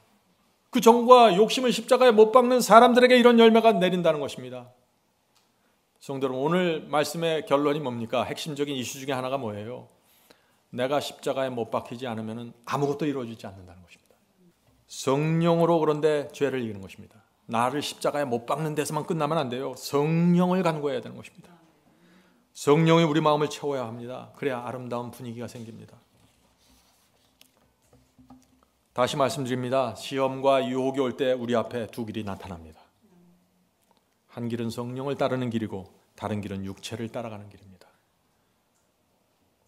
그 정과 욕심을 십자가에 못 박는 사람들에게 이런 열매가 내린다는 것입니다. 성도 여러분, 오늘 말씀의 결론이 뭡니까? 핵심적인 이슈 중에 하나가 뭐예요? 내가 십자가에 못 박히지 않으면 아무것도 이루어지지 않는다는 것입니다. 성령으로 그런데 죄를 이기는 것입니다. 나를 십자가에 못 박는 데서만 끝나면 안 돼요. 성령을 간구해야 되는 것입니다. 성령이 우리 마음을 채워야 합니다. 그래야 아름다운 분위기가 생깁니다. 다시 말씀드립니다. 시험과 유혹이 올 때 우리 앞에 두 길이 나타납니다. 한 길은 성령을 따르는 길이고 다른 길은 육체를 따라가는 길입니다.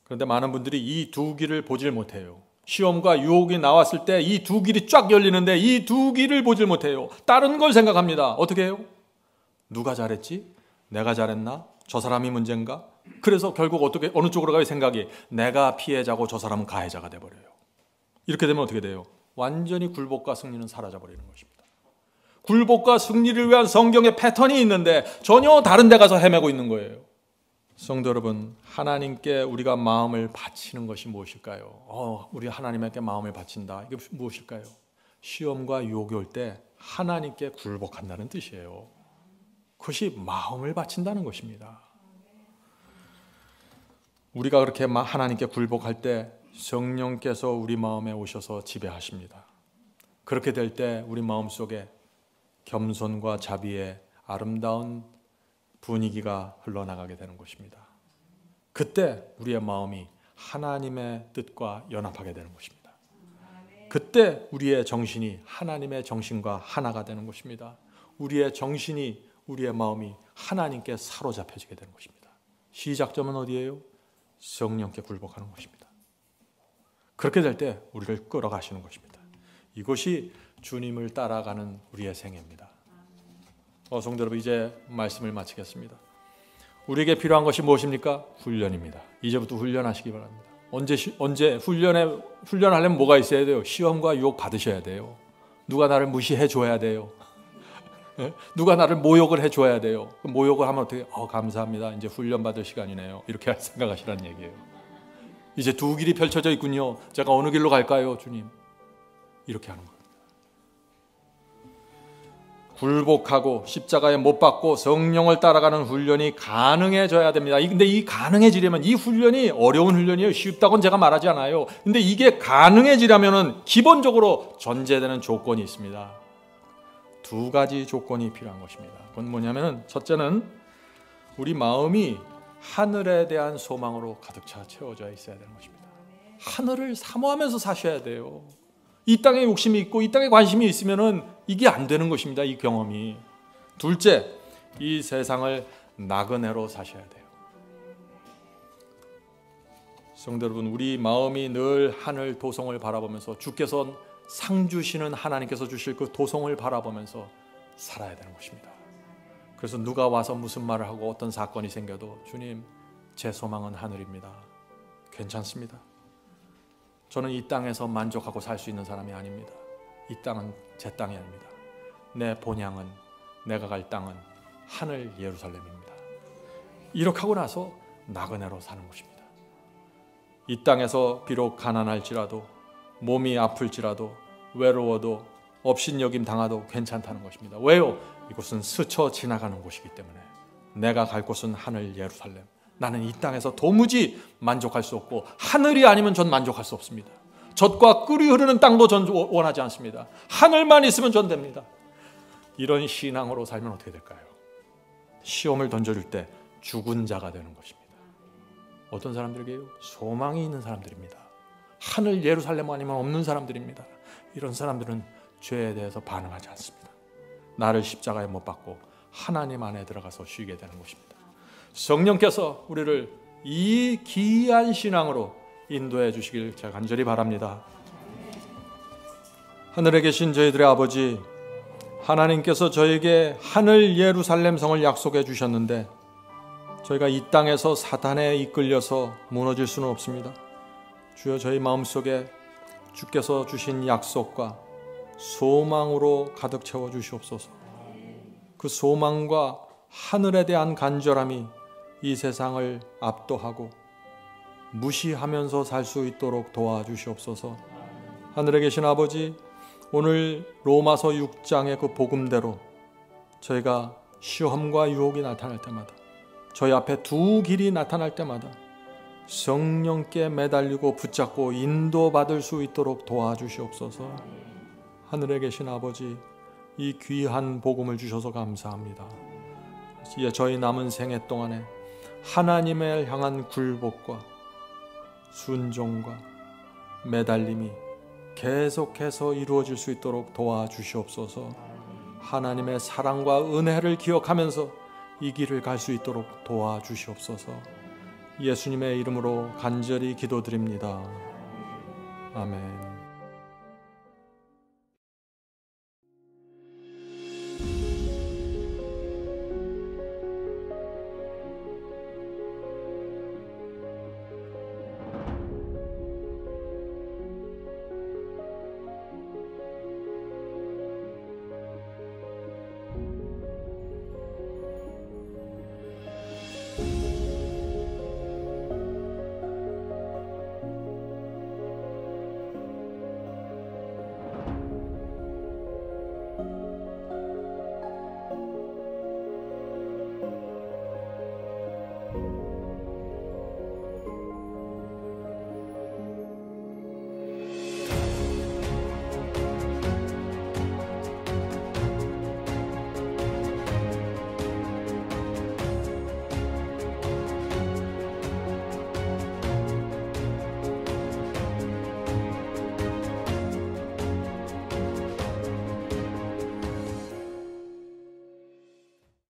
그런데 많은 분들이 이 두 길을 보질 못해요. 시험과 유혹이 나왔을 때 이 두 길이 쫙 열리는데 이 두 길을 보질 못해요. 다른 걸 생각합니다. 어떻게 해요? 누가 잘했지? 내가 잘했나? 저 사람이 문제인가? 그래서 결국 어느 쪽으로 가요? 생각이 내가 피해자고 저 사람은 가해자가 돼버려요. 이렇게 되면 어떻게 돼요? 완전히 굴복과 승리는 사라져버리는 것입니다. 굴복과 승리를 위한 성경의 패턴이 있는데 전혀 다른 데 가서 헤매고 있는 거예요. 성도 여러분, 하나님께 우리가 마음을 바치는 것이 무엇일까요? 우리 하나님께 마음을 바친다. 이게 무엇일까요? 시험과 유혹이 올 때 하나님께 굴복한다는 뜻이에요. 그것이 마음을 바친다는 것입니다. 우리가 그렇게 하나님께 굴복할 때 성령께서 우리 마음에 오셔서 지배하십니다. 그렇게 될 때 우리 마음속에 겸손과 자비의 아름다운 분위기가 흘러나가게 되는 것입니다. 그때 우리의 마음이 하나님의 뜻과 연합하게 되는 것입니다. 그때 우리의 정신이 하나님의 정신과 하나가 되는 것입니다. 우리의 정신이, 우리의 마음이 하나님께 사로잡혀지게 되는 것입니다. 시작점은 어디예요? 성령께 굴복하는 것입니다. 그렇게 될 때 우리를 끌어가시는 것입니다. 이것이 주님을 따라가는 우리의 생애입니다. 성도 여러분, 이제 말씀을 마치겠습니다. 우리에게 필요한 것이 무엇입니까? 훈련입니다. 이제부터 훈련하시기 바랍니다. 언제 훈련하려면 뭐가 있어야 돼요? 시험과 유혹 받으셔야 돼요. 누가 나를 무시해 줘야 돼요. 누가 나를 모욕을 해줘야 돼요. 모욕을 하면 어떻게? 감사합니다. 이제 훈련 받을 시간이네요. 이렇게 생각하시라는 얘기예요. 이제 두 길이 펼쳐져 있군요. 제가 어느 길로 갈까요, 주님? 이렇게 하는 겁니다. 굴복하고 십자가에 못 박고 성령을 따라가는 훈련이 가능해져야 됩니다. 근데 이 가능해지려면, 이 훈련이 어려운 훈련이에요. 쉽다고는 제가 말하지 않아요. 근데 이게 가능해지려면 기본적으로 전제되는 조건이 있습니다. 두 가지 조건이 필요한 것입니다. 그건 뭐냐면, 첫째는 우리 마음이 하늘에 대한 소망으로 가득 차 채워져 있어야 되는 것입니다. 하늘을 사모하면서 사셔야 돼요. 이 땅에 욕심이 있고 이 땅에 관심이 있으면은 이게 안 되는 것입니다. 이 경험이. 둘째, 이 세상을 나그네로 사셔야 돼요. 성도 여러분, 우리 마음이 늘 하늘 도성을 바라보면서 주께서 상 주시는 하나님께서 주실 그 도성을 바라보면서 살아야 되는 것입니다. 그래서 누가 와서 무슨 말을 하고 어떤 사건이 생겨도 주님, 제 소망은 하늘입니다. 괜찮습니다. 저는 이 땅에서 만족하고 살 수 있는 사람이 아닙니다. 이 땅은 제 땅이 아닙니다. 내 본향은, 내가 갈 땅은 하늘 예루살렘입니다. 이렇게 하고 나서 나그네로 사는 것입니다. 이 땅에서 비록 가난할지라도, 몸이 아플지라도, 외로워도, 업신여김 당하도 괜찮다는 것입니다. 왜요? 이곳은 스쳐 지나가는 곳이기 때문에. 내가 갈 곳은 하늘 예루살렘. 나는 이 땅에서 도무지 만족할 수 없고 하늘이 아니면 전 만족할 수 없습니다. 젖과 꿀이 흐르는 땅도 전 원하지 않습니다. 하늘만 있으면 전 됩니다. 이런 신앙으로 살면 어떻게 될까요? 시험을 던져줄 때 죽은 자가 되는 것입니다. 어떤 사람들에게요? 소망이 있는 사람들입니다. 하늘 예루살렘 아니면 없는 사람들입니다. 이런 사람들은 죄에 대해서 반응하지 않습니다. 나를 십자가에 못 박고 하나님 안에 들어가서 쉬게 되는 것입니다. 성령께서 우리를 이 귀한 신앙으로 인도해 주시길 제가 간절히 바랍니다. 하늘에 계신 저희들의 아버지, 하나님께서 저에게 하늘 예루살렘 성을 약속해 주셨는데 저희가 이 땅에서 사단에 이끌려서 무너질 수는 없습니다. 주여, 저희 마음속에 주께서 주신 약속과 소망으로 가득 채워 주시옵소서. 그 소망과 하늘에 대한 간절함이 이 세상을 압도하고 무시하면서 살 수 있도록 도와주시옵소서. 하늘에 계신 아버지, 오늘 로마서 6장의 그 복음대로 저희가 시험과 유혹이 나타날 때마다, 저희 앞에 두 길이 나타날 때마다 성령께 매달리고 붙잡고 인도받을 수 있도록 도와주시옵소서. 하늘에 계신 아버지, 이 귀한 복음을 주셔서 감사합니다. 이제 저희 남은 생애 동안에 하나님을 향한 굴복과 순종과 매달림이 계속해서 이루어질 수 있도록 도와주시옵소서. 하나님의 사랑과 은혜를 기억하면서 이 길을 갈 수 있도록 도와주시옵소서. 예수님의 이름으로 간절히 기도드립니다. 아멘.